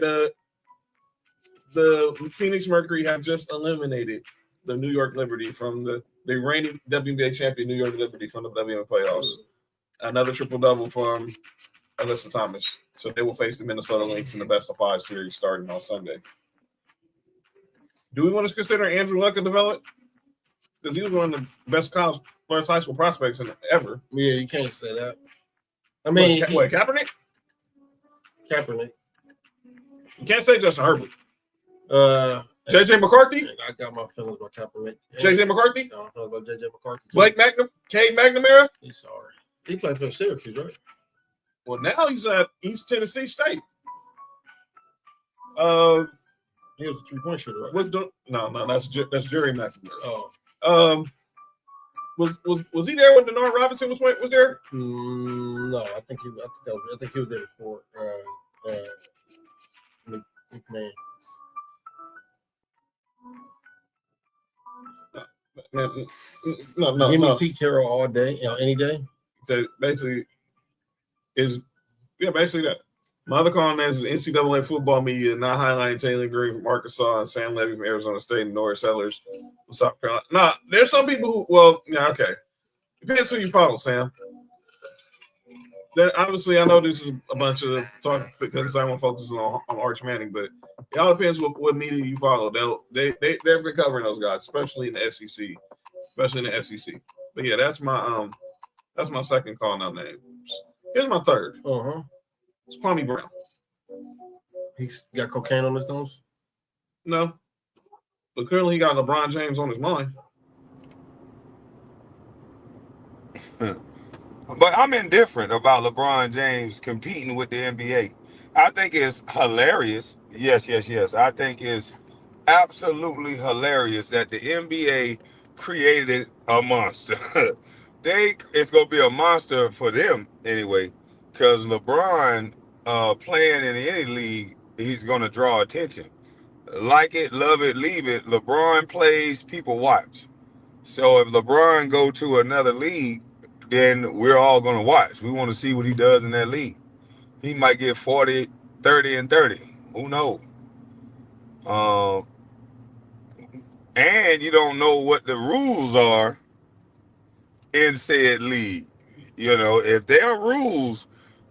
the Phoenix Mercury have just eliminated the New York Liberty from the reigning WNBA champion New York Liberty from the WNBA playoffs. another triple-double from Alyssa Thomas. So they will face the Minnesota Lynx in the best-of-5 series starting on Sunday. Do we want to consider Andrew Luck a development? Because he was one of the best high school prospects ever. Yeah, you can't say that. I mean, Kaepernick? Kaepernick. You can't say Justin Herbert. JJ McCarthy? I got my feelings about Kaepernick. JJ McCarthy? No, I about JJ McCarthy. Blake McNamara? He's sorry. He played for Syracuse, right? Well, now he's at East Tennessee State. He was a 3-point shooter, right? No, that's Jerry McNamara. Oh. Was he there when Denard Robinson was there? No, I think he was there before McMahon. No. Give me Pete Carroll all day, any day. So basically that. My other comment is NCAA football media not highlighting Taylor Green from Arkansas and Sam Levy from Arizona State and Norris Sellers from South Carolina. Nah, there's some people who, okay. Depends who you follow, Sam. Then obviously, I know this is a bunch of talk because everyone focuses on Arch Manning, but it all depends what media you follow. They've been covering those guys, especially in the SEC. But yeah, that's my second call now name. Here's my third. It's Kwame Brown. He's got cocaine on his nose? No. But currently he got LeBron James on his mind. But I'm indifferent about LeBron James competing with the NBA. I think it's hilarious. Yes. I think it's absolutely hilarious that the NBA created a monster. It's going to be a monster for them anyway, because LeBron playing in any league, he's going to draw attention. Like it, love it, leave it. LeBron plays, people watch. So if LeBron go to another league, then we're all going to watch. We want to see what he does in that league. He might get 40, 30, and 30. Who knows? And you don't know what the rules are in said league. If their rules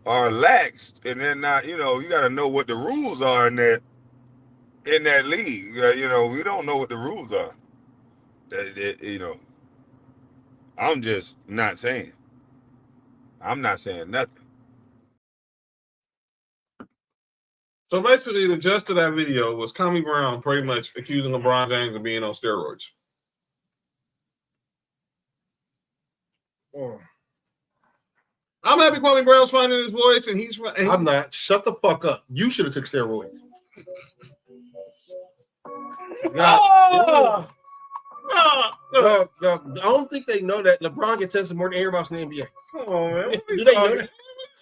are laxed and they're not, you got to know what the rules are in that league. We don't know what the rules are. I'm just not saying. I'm not saying nothing. So basically, the gist of that video was Kwame Brown pretty much accusing LeBron James of being on steroids. I'm happy Kwame Brown's finding his voice, and I'm not. Shut the fuck up. You should have took steroids. No. I don't think they know that LeBron gets tested more than everybody else in the NBA. Come on, man. Do they know that? What are you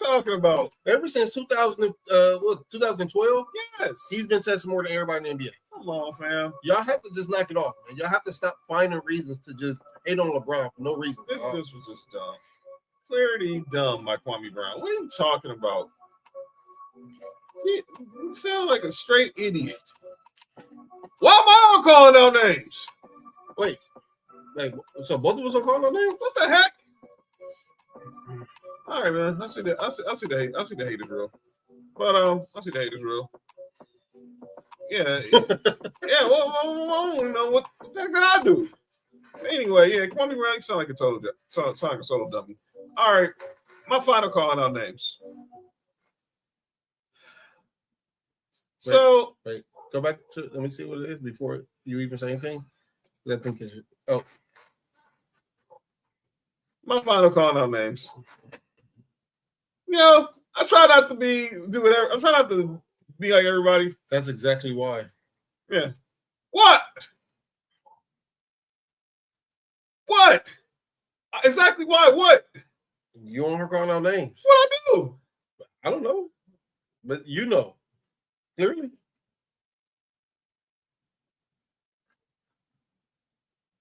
talking about? Ever since 2012, yes, he's been tested more than everybody in the NBA. Come on, fam. Y'all have to just knock it off, man. Y'all have to stop finding reasons to just hate on LeBron for no reason. This was just dumb. Clarity dumb by Kwame Brown. What are you talking about? You sound like a straight idiot. Why am I calling out names? Wait, so both of us are calling out names? What the heck? All right, man. I see the haters real. But I see the haters real. Yeah. Well, I don't know what the heck I do. Anyway, yeah, Kwame Brown, you sound like a total dummy. All right, my final calling out names. Wait, go back to, let me see what it is before you even say anything. I think it's, my final calling out names. I try not to do whatever. I'm trying not to be like everybody. That's exactly why. Yeah. What? What? Exactly why? What? You want her calling out names? What I do? I don't know, but you know clearly.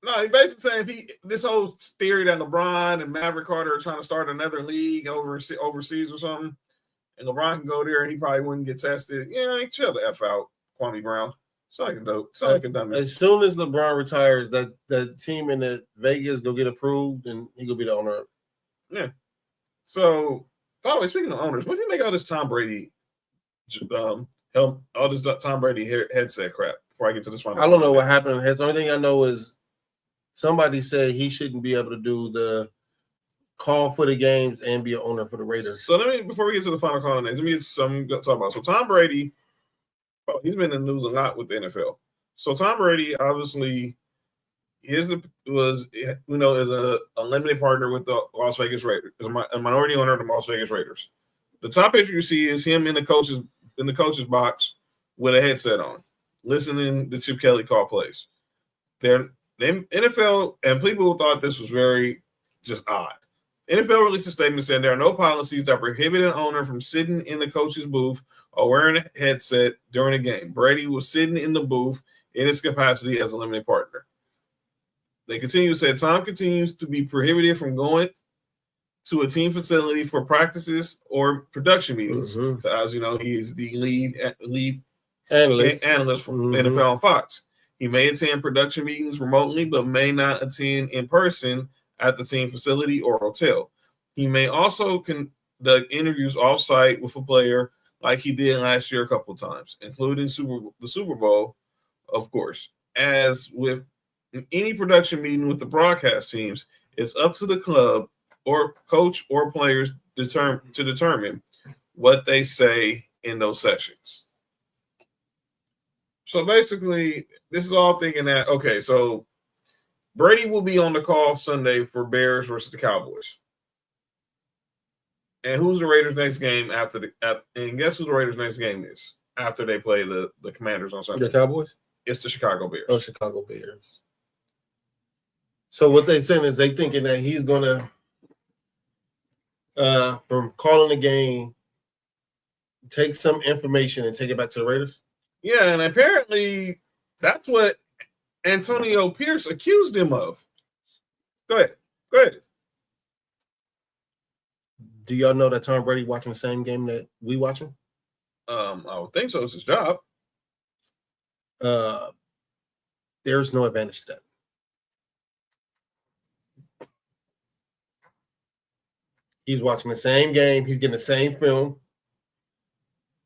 No, he's basically saying this whole theory that LeBron and Maverick Carter are trying to start another league overseas or something, and LeBron can go there and he probably wouldn't get tested. Yeah, chill the F out, Kwame Brown. So I can do. As soon as LeBron retires, that team in Vegas go get approved, and he gonna be the owner. Yeah. So, by the way, speaking of owners, what do you think of all this Tom Brady, all this Tom Brady headset crap? Before I get to this one, I don't know what happened. The only thing I know is somebody said he shouldn't be able to do the call for the games and be an owner for the Raiders. So before we get to the final call names, let me get something to talk about. So Tom Brady, he's been in the news a lot with the NFL. So Tom Brady, obviously, is a limited partner with the Las Vegas Raiders, a minority owner of the Las Vegas Raiders. The top picture you see is him in the coach's box with a headset on, listening to Chip Kelly call plays. The NFL and people thought this was very just odd. NFL released a statement saying there are no policies that prohibit an owner from sitting in the coach's booth or wearing a headset during a game. Brady was sitting in the booth in his capacity as a limited partner. They continue to say Tom continues to be prohibited from going to a team facility for practices or production meetings. As you know, he is the lead analyst from NFL on Fox. He may attend production meetings remotely, but may not attend in person at the team facility or hotel. He may also conduct interviews off-site with a player like he did last year a couple of times, including the Super Bowl, of course. As with any production meeting with the broadcast teams, it's up to the club or coach or players to determine what they say in those sessions. So basically, this is all thinking that, okay, so Brady will be on the call Sunday for Bears versus the Cowboys. And who's the Raiders' next game and guess who the Raiders' next game is after they play the Commanders on Sunday? The Cowboys? It's the Chicago Bears. Oh, Chicago Bears. So what they're saying is they thinking that he's going to, from calling the game, take some information and take it back to the Raiders? Yeah, and apparently that's what Antonio Pierce accused him of. Go ahead. Do y'all know that Tom Brady watching the same game that we watching? I would think so. It's his job. There's no advantage to that. He's watching the same game. He's getting the same film.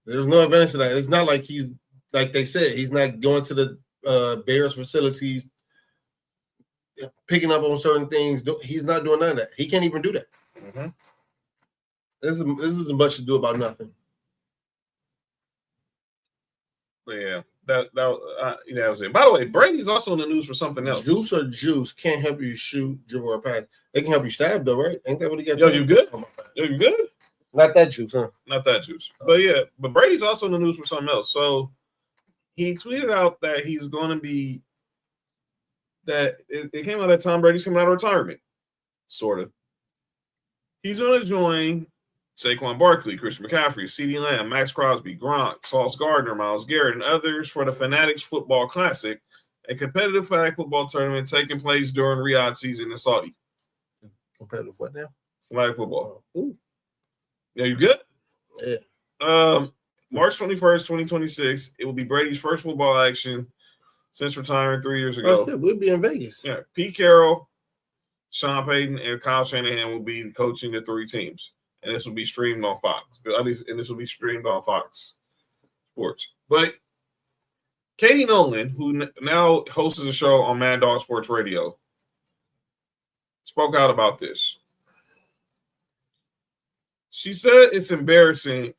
There's no advantage to that. It's not like he's, like they said, he's not going to the Bears facilities, picking up on certain things. He's not doing none of that. He can't even do that. Mm-hmm. This isn't much to do about nothing. Yeah, that was it. By the way, Brady's also in the news for something else. Juice or juice can't help you shoot, dribble, or pass. They can help you stab, though, right? Ain't that what he got? Yo, you good? Yo, you good? Not that juice, huh? Not that juice. But yeah, but Brady's also in the news for something else. So he tweeted out that he's going to be it came out that Tom Brady's coming out of retirement, sort of. He's going to join Saquon Barkley, Christian McCaffrey, CeeDee Lamb, Max Crosby, Gronk, Sauce Gardner, Myles Garrett, and others for the Fanatics Football Classic, a competitive flag football tournament taking place during Riyadh season in Saudi. Competitive what now? Flag football. Ooh. Yeah, you good? Yeah. March 21st, 2026, it will be Brady's first football action since retiring 3 years ago. Oh, we'll be in Vegas. Yeah, Pete Carroll, Sean Payton, and Kyle Shanahan will be coaching the three teams. And this will be streamed on Fox. And this will be streamed on Fox Sports. But Katie Nolan, who now hosts a show on Mad Dog Sports Radio, spoke out about this. She said it's embarrassing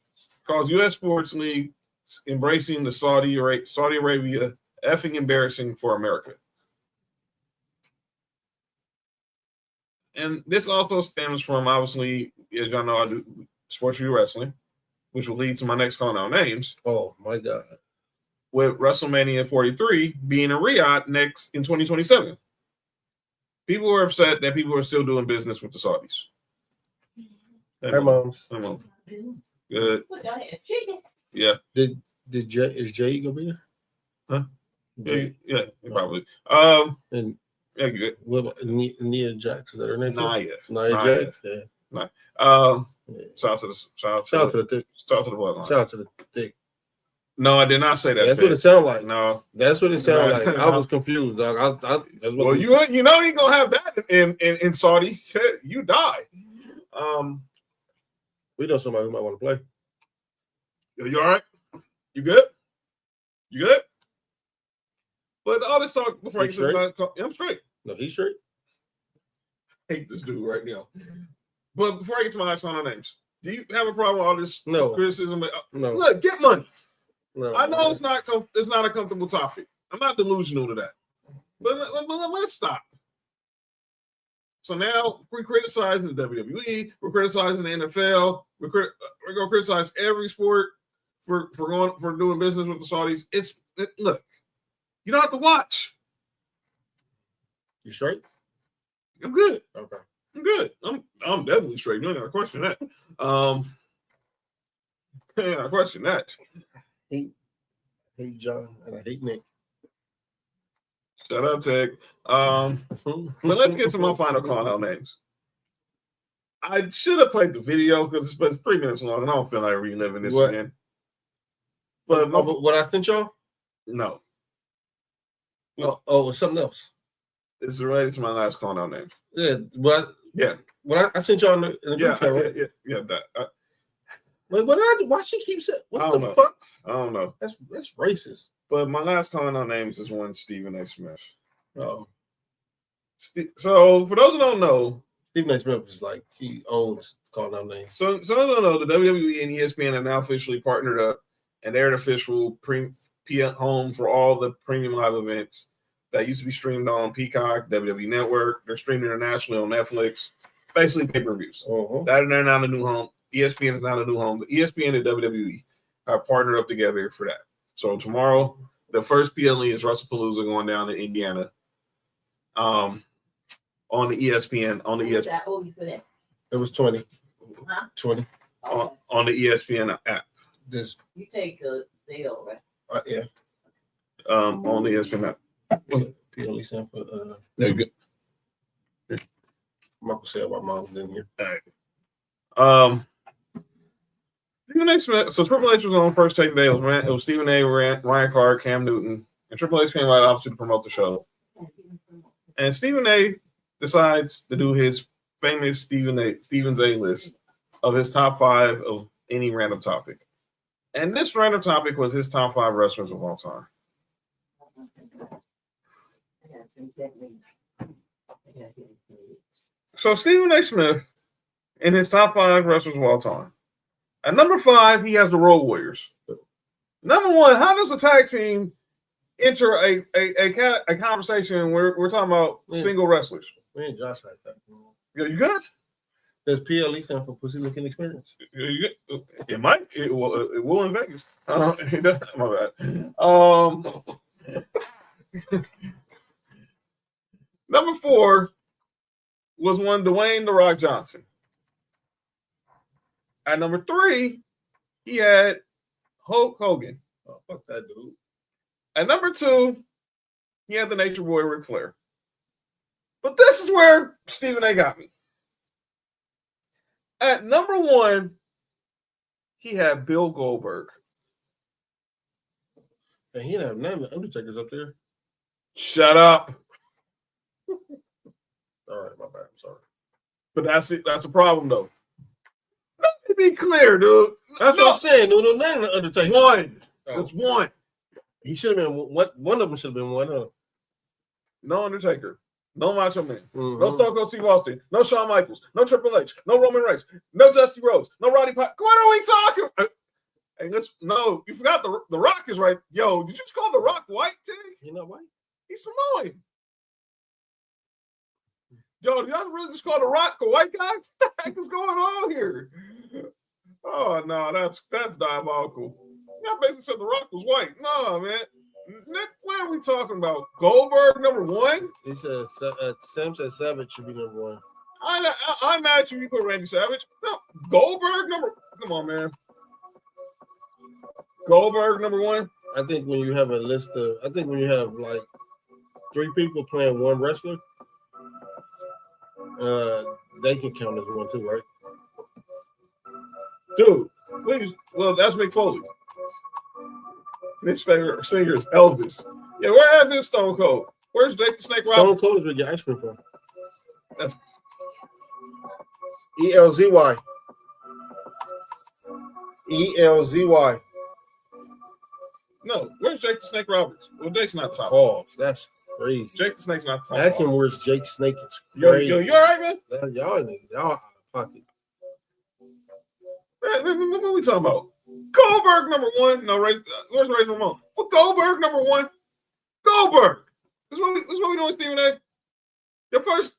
because U.S. Sports League embracing the Saudi Arabia effing embarrassing for America. And this also stems from, obviously, as y'all know, I do Sports4U Wrestling, which will lead to my next call now names. Oh, my God. With WrestleMania 43 being in Riyadh next in 2027. People are upset that people are still doing business with the Saudis. Hey, moms. Hey, mom. Good. Yeah. Is Jay gonna be there? Huh? Yeah, probably. And yeah, good. What about Nia Jax? Is that her name? Nia Jax. Yeah. Shout out to the thick. Shout out to the bloodline. Shout out to the thick. No, I did not say that. That's what it sounded like. No, that's what it sounded like. I was confused, dog. Well, you know, you gonna have that in Saudi. You die. We know somebody who might want to play. You all right? You good? You good? But all this talk before I get to the I'm straight. No, he's straight. I hate this dude right now. But before I get to my last final names, do you have a problem with all this criticism? No. Look, get money. No. I know it's not a comfortable topic. I'm not delusional to that. But let's stop. So now we're criticizing the WWE, we're criticizing the NFL, we're going to criticize every sport for doing business with the Saudis. Look, you don't have to watch. You straight? I'm good. Okay. I'm good. I'm definitely straight. You ain't gonna question that. I question that. Hate John and I hate Nick. Shut up, Tech. But let's get to my final call-out names. I should have played the video because it's been 3 minutes long, and I don't feel like reliving this again. But what I sent y'all? No. Oh, it's something else. It's related to my last call-out name. Yeah, but I sent y'all in the group chat, right? Yeah, that. Why she keep saying? What the fuck? I don't know. That's racist. But my last call-out names is one Stephen A. Smith. Oh. So for those who don't know, Stephen A. Smith is like he owns call-out names. So don't know the WWE and ESPN are now officially partnered up, and they're an official home for all the premium live events that used to be streamed on Peacock, WWE Network. They're streamed internationally on Netflix. Basically pay-per-views. They're now the new home. ESPN is now the new home. The ESPN and WWE are partnered up together for that. So tomorrow, the first PLE is WrestlePalooza going down in Indiana. On the ESPN. It was 20. Huh? 20. On the ESPN app. You take a deal, right? Yeah. On the ESPN app. PLE sample. There you go. Michael said my mom's in here. All right. Stephen A. Smith. So Triple H was on first take today. It was Stephen A., Ryan Clark, Cam Newton, and Triple H came right opposite to promote the show. And Stephen A. decides to do his famous Stephen's A list of his top 5 of any random topic. And this random topic was his top 5 wrestlers of all time. So Stephen A. Smith in his top 5 wrestlers of all time. At number 5, he has the Road Warriors. Number 1, how does a tag team enter a conversation where we're talking about single wrestlers? We ain't Josh like that. You good? Does PLE stand for Pussy Looking Experience? It might. It will in Vegas. It doesn't. My bad. Number 4 was one Dwayne "The Rock" Johnson. At number 3, he had Hulk Hogan. Oh, fuck that dude. At number 2, he had the Nature Boy Ric Flair. But this is where Stephen A. got me. At number 1, he had Bill Goldberg. And he didn't have none of the Undertakers up there. Shut up. All right, my bad. I'm sorry. But that's it. That's a problem, though. Let me be clear, dude. That's what I'm saying, dude. None of the Undertakers. One. That's one. He should have been one of them. Should have been one. Huh? No Undertaker. No Macho Man. No Stone Cold Steve Austin. No Shawn Michaels. No Triple H. No Roman Reigns. No Dusty Rhodes. No Roddy Piper. What are we talking about? Hey, no, you forgot the Rock is right. Yo, did you just call the Rock white, T? You know white? He's Samoan. Yo, did y'all really just call the Rock a white guy? What the heck is going on here? Oh no, that's diabolical. Y'all basically said the Rock was white. No, man. Nick, what are we talking about? Goldberg number 1? He said Sam said Savage should be number 1. I'm mad at you. You put Randy Savage. No, Goldberg number. Come on, man. Goldberg number 1. I think when you have when you have like 3 people playing one wrestler, they can count as one too, right? Dude, please. Well, that's Mick Foley. His favorite singer is Elvis. Yeah, where have this Stone Cold? Where's Jake the Snake Roberts? Stone Cold is where you get ice cream from. That's ELZY. ELZY. No, where's Jake the Snake Roberts? Well, Jake's not top. Oh, that's crazy. Jake the Snake's not top. Imagine where's Jake Snake is Yo, crazy. you all right, man? Y'all out of pocket. Man, what are we talking about? Goldberg number one. No, where's Ray Ramon? Well, Goldberg number one. Goldberg. This is what we doing, Stephen A. Your first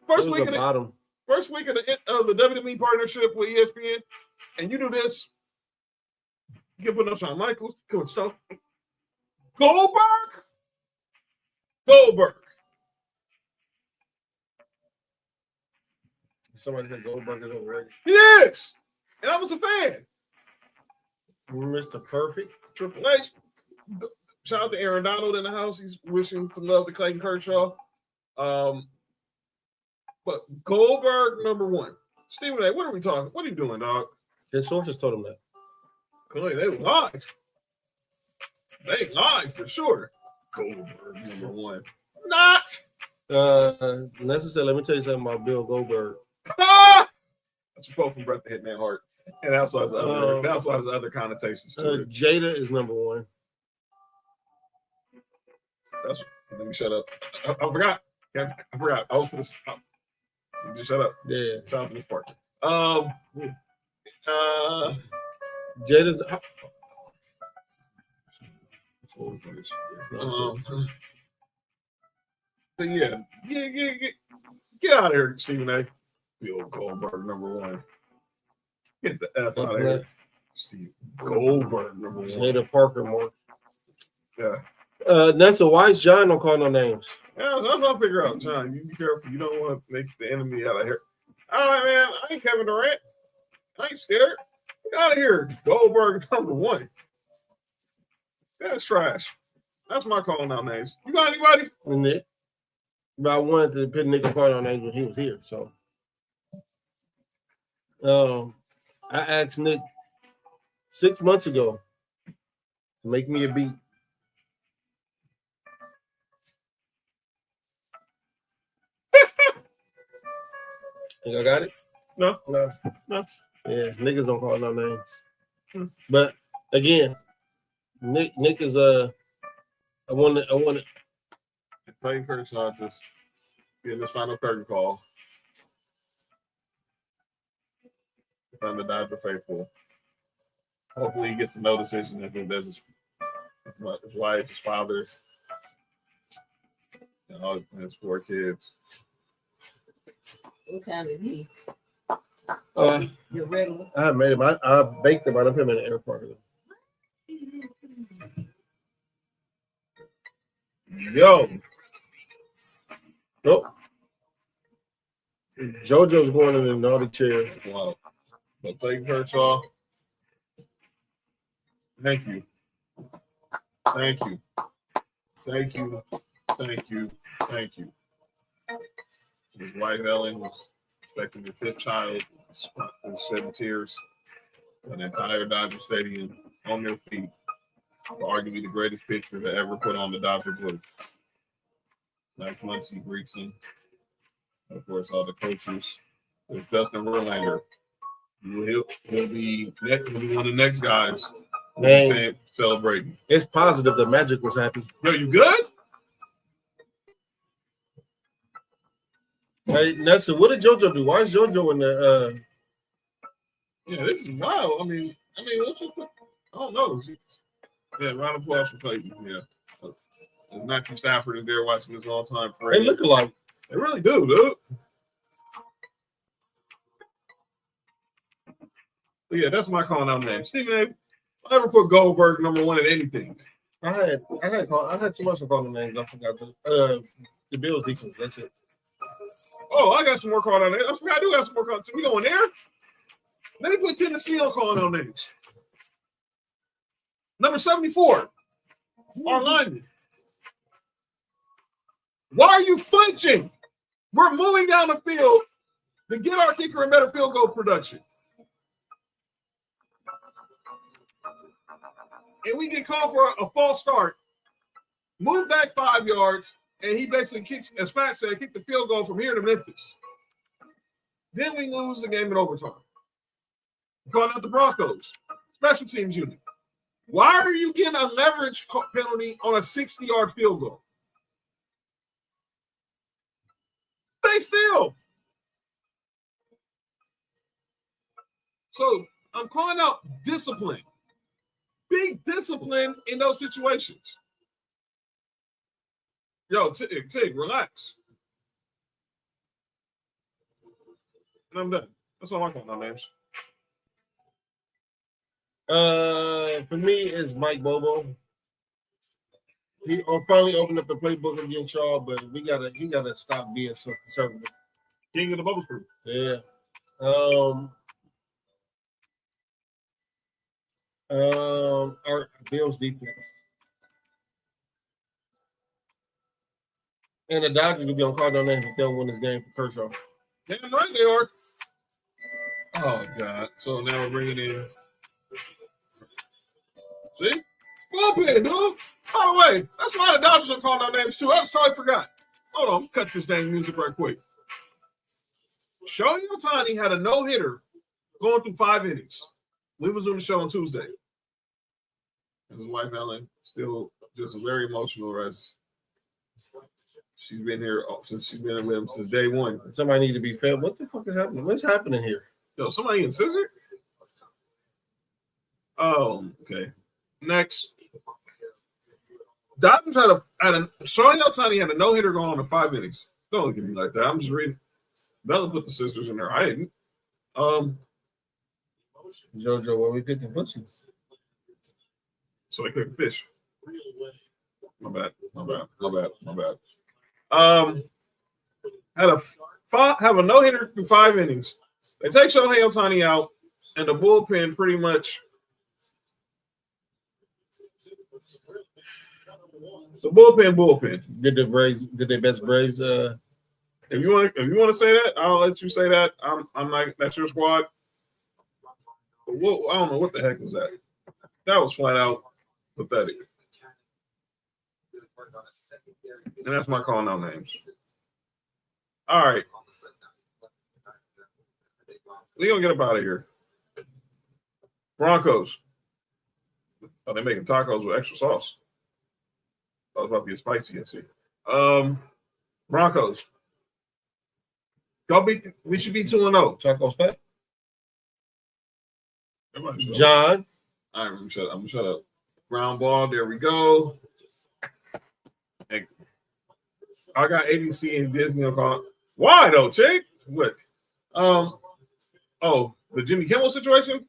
week of the first week of the WWE partnership with ESPN, and you do this. You can put up Shawn Michaels, good stuff. Goldberg. Somebody said Goldberg is overrated. Yes, and I was a fan. Mr. Perfect. Triple H. Shout out to Aaron Donald in the house. He's wishing for love to Clayton Kershaw. But Goldberg number one. Stephen A., what are we talking? What are you doing, dog? His sources told him that. They lied. They lied for sure. Goldberg number one. Not. Necessary. Let me tell you something about Bill Goldberg. That's a quote from Bret the Hitman Hart. And that's why there's other connotations to it. Jada is number one. Let me shut up. I forgot. I was going to stop. Just shut up. Yeah. Shut up for this part. Jada's. But yeah. Get out of here, Stephen A. Bill Goldberg number one. Get the F out of here. Steve Goldberg number one. Jada Parker more. Yeah. Nelson, why is John don't call no names? Yeah, that's what I'll figure out, John. You be careful. You don't want to make the enemy out of here. All right, man. I ain't Kevin Durant. I ain't scared. Get out of here. Goldberg number one. That's trash. That's my calling out names. You got anybody? Nick. But I wanted to put Nick apart on names when he was here. So I asked Nick 6 months ago to make me a beat. Think I got it? No. Yeah, niggas don't call no names. But again, Nick is I want it. Clayton Kershaw just getting this final curtain call from the Dodger faithful. Hopefully, he gets a no decision if there's his wife, his father, and all his 4 kids. What kind of he? Your regular? I made him. I baked him. I put him in the air fryer. Yo. Oh. JoJo's going in another chair. Wow. But Clayton Kershaw. Thank you. Thank you. Thank you. Thank you. Thank you. His wife Ellen was expecting their 5th child and shedding tears. An entire Dodger Stadium on their feet. Arguably the greatest picture to ever put on the Dodger blue. Next month he greets him. Of course, all the coaches. There's Justin Verlander. He'll be one of the next guys. Man, celebrating. It's positive the Magic was happy. Yo, you good? Hey, Nelson, what did JoJo do? Why is JoJo in the? Yeah, this is wild. I mean, let's just put. I don't know. Yeah, round of applause for Clayton. Yeah, Matthew Stafford is there watching this all-time parade. They look alike. They really do, dude. But yeah, that's my calling out name. Stephen A. I never put Goldberg number one at anything. I had so much to call the names. I forgot the Bills defense. That's it. Oh, I got some more calling out names. I forgot I do have some more calling. So we going there? Let me put Tennessee on calling out names. Number 74, our lineman. Why are you flinching? We're moving down the field to get our kicker a better field goal production. And we get called for a false start. Move back 5 yards, and he basically kicks, as Fat said, kick the field goal from here to Memphis. Then we lose the game in overtime. Calling out the Broncos. Special teams unit. Why are you getting a leverage penalty on a 60-yard field goal? Stay still. So I'm calling out discipline. Be disciplined in those situations. Yo, Tig, relax. And I'm done. That's all I want now, man. For me, it's Mike Bobo. He finally opened up the playbook against Shaw, but he gotta stop being so conservative. King of the bubble screw. Yeah. Our Bills defense. And the Dodgers will be on card on that if they don't win this game for Kershaw. Damn right they are. Oh, God. So now we're bringing in. See? Bullpen, dude. By the way, that's why the Dodgers are calling out names, too. I totally forgot. Hold on. Cut this dang music right quick. Shohei Ohtani had a no-hitter going through 5 innings. We was doing the show on Tuesday. His wife, Ellen, still just very emotional as she's been here since she's been with him since day one. Somebody need to be fed. What the fuck is happening? What's happening here? Yo, somebody getting scissored? Oh, okay. Next. Dodgers Shohei Ohtani had a no-hitter going on in 5 innings. Don't look at me like that. I'm just reading. Bella put the scissors in there. I didn't. JoJo, where we picking pussies? So they couldn't fish. My bad. Have a no-hitter through 5 innings. They take Shohei Ohtani out, and the bullpen pretty much. The bullpen. Did they best Braves? If you want to say that, I'll let you say that. I'm like, that's your squad. But I don't know what the heck was that. That was flat out pathetic. And that's my calling out names. All right. We're going to get up out of here. Broncos. Oh, they're making tacos with extra sauce. I was about to get spicy, I see. Broncos. We should be 2-0. Tacos fat. John. All right, I'm gonna shut up. Ground ball. There we go. Hey, I got ABC and Disney on call. Why though, Chick? What? Oh, the Jimmy Kimmel situation.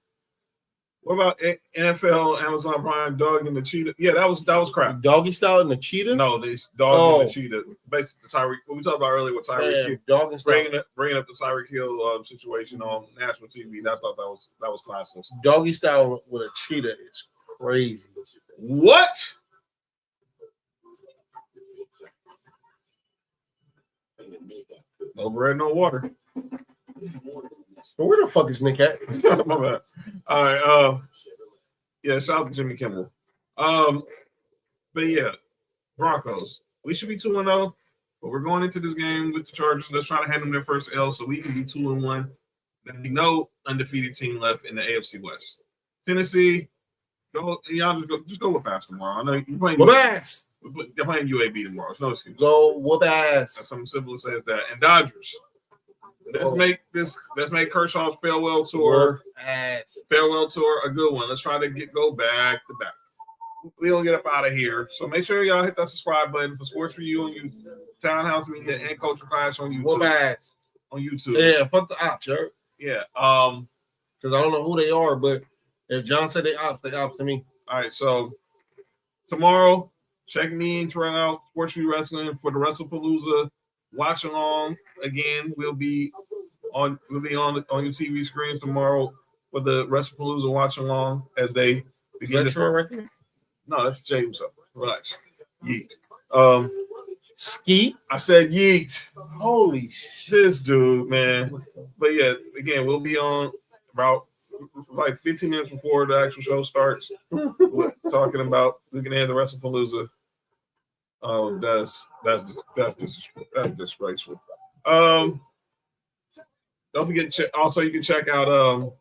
What about NFL, Amazon Prime, Dog and the Cheetah? Yeah, that was crap. Doggy style and the Cheetah? No, this Dog and the Cheetah. Basically, Tyreek. What we talked about earlier with Tyreek. Dog and style. Bringing up the Tyreek Hill situation on national TV. I thought that was classic. Doggy style with a cheetah is crazy. What? No bread, no water. Where the fuck is Nick at? My bad. All right. Yeah, shout out to Jimmy Kimmel. But yeah, Broncos. We should be 2-0, but we're going into this game with the Chargers. Let's try to hand them their first L so we can be 2-1. There'll be no undefeated team left in the AFC West. Tennessee, y'all just go with ass tomorrow. I know you're playing. Whoop ass. They're playing UAB tomorrow. It's no excuse. Go whoop ass. That's something simple as that. And Dodgers. Let's make Kershaw's farewell tour a good one. Let's try to go back to back. We don't get up out of here. So make sure y'all hit that subscribe button for Sports4U on Townhouse Media and Culture Clash on YouTube. Whoop ass. On YouTube. Yeah, fuck the ops, sir. Yeah. Because I don't know who they are, but if John said they ops to me. All right, so tomorrow, check me and Trent out Sports4U Wrestling for the WrestlePalooza. Watch along again. We'll be on your TV screens tomorrow for the WrestlePalooza watch along as they begin to record. No, that's James up. Relax. Yeet. Ski. I said yeet. Holy shit, this dude, man. But yeah, again, we'll be on about like 15 minutes before the actual show starts. We're talking about looking at the WrestlePalooza. That's disgraceful. Don't forget. Also, you can check out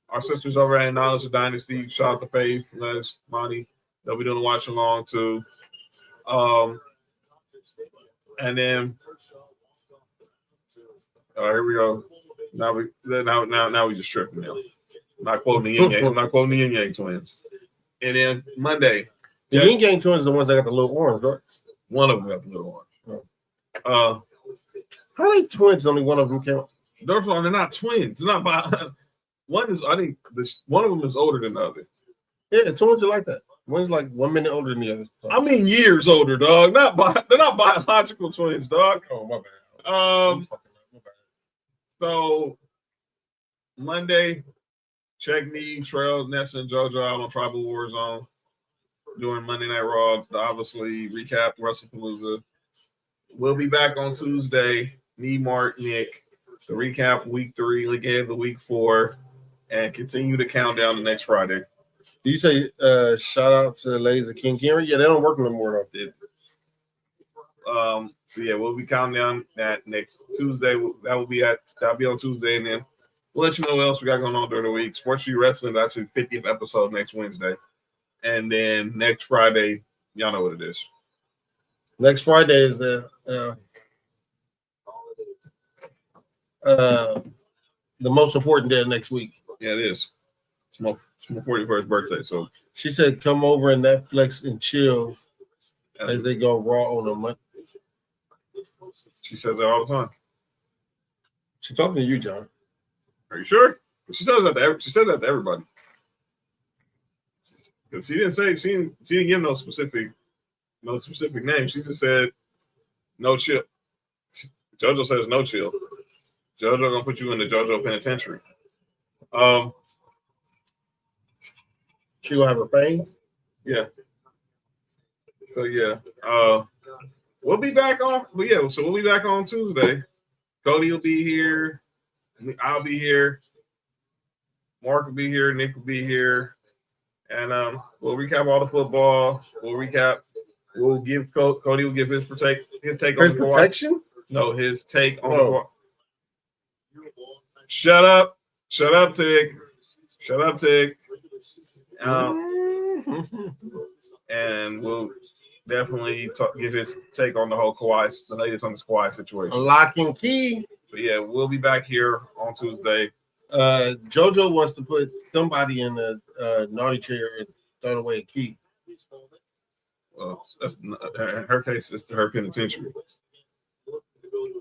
our sisters over at Knowledge of Dynasty. Shout out to Faith, Les, Monty. They'll be doing the watch along too. And then here we go. Now we just tripping now. I'm not quoting the Yin Yang. I'm not quoting the Yin Yang twins. And then Monday. The Yin Yang twins are the ones that got the little orange, right? One of them got the little orange. How are they twins? Only one of them count. They're not twins. It's not by one is. I think one of them is older than the other. Yeah, twins are like that. One's like 1 minute older than the other. I mean years older, dog. They're not biological twins, dog. Oh my bad. So Monday, check me, Trail, Nessa, and JoJo out on Tribal Warzone doing Monday Night Raw. Obviously, recap WrestlePalooza. We'll be back on Tuesday. Me, Mark, Nick, to recap week 3, again the week 4, and continue to count down to next Friday. Do you say shout out to the ladies of King Henry? Yeah, they don't work no more though. So yeah, we'll be counting down that next Tuesday. That'll be on Tuesday, and then we'll let you know what else we got going on during the week. Sports4U Wrestling, that's the 50th episode next Wednesday. And then next Friday, y'all know what it is. Next Friday is the most important day of next week. Yeah, it is. It's my 41st birthday. So she said, come over and Netflix and chill as they go Raw on a Monday. She says that all the time. She's talking to you, John. Are you sure? She says that to everybody. Because she didn't give no specific name. She just said no chill. JoJo says no chill. JoJo gonna put you in the JoJo penitentiary. She gonna have her fame? Yeah. So yeah. We'll be back on. Well, yeah. So we'll be back on Tuesday. Cody will be here. I'll be here. Mark will be here. Nick will be here. And we'll recap all the football. We'll give Cody will give his take on the protection. No, his take on the. Shut up, Tig. Shut up, Tig. And we'll definitely give his take on the whole the latest on the Kawhi situation. Lock and key. But yeah, we'll be back here on Tuesday. JoJo wants to put somebody in a naughty chair and throw away a key. Well, that's in her case. It's her penitentiary.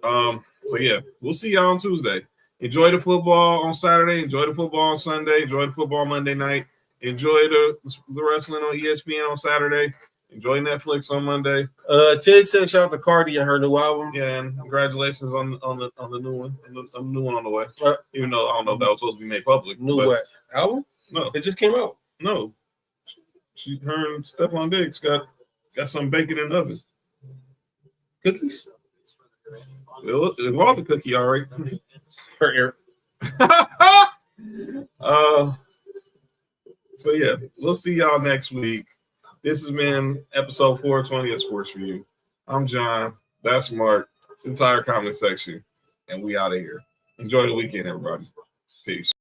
So yeah, we'll see y'all on Tuesday. Enjoy the football on Saturday. Enjoy the football on Sunday. Enjoy the football Monday night. Enjoy the wrestling on ESPN on Saturday. Enjoy Netflix on Monday. Tig said shout out to Cardi and her new album. Yeah, and congratulations on the new one. The new one on the way. Even though I don't know if that was supposed to be made public. New what? Album? No. It just came out. No. Her and Stephon Diggs got some bacon in the oven. Cookies? It involved the cookie, all right. Her ear. So yeah, we'll see y'all next week. This has been episode 420 of Sports4U. I'm John. That's Mark. It's the entire comment section, and we out of here. Enjoy the weekend, everybody. Peace.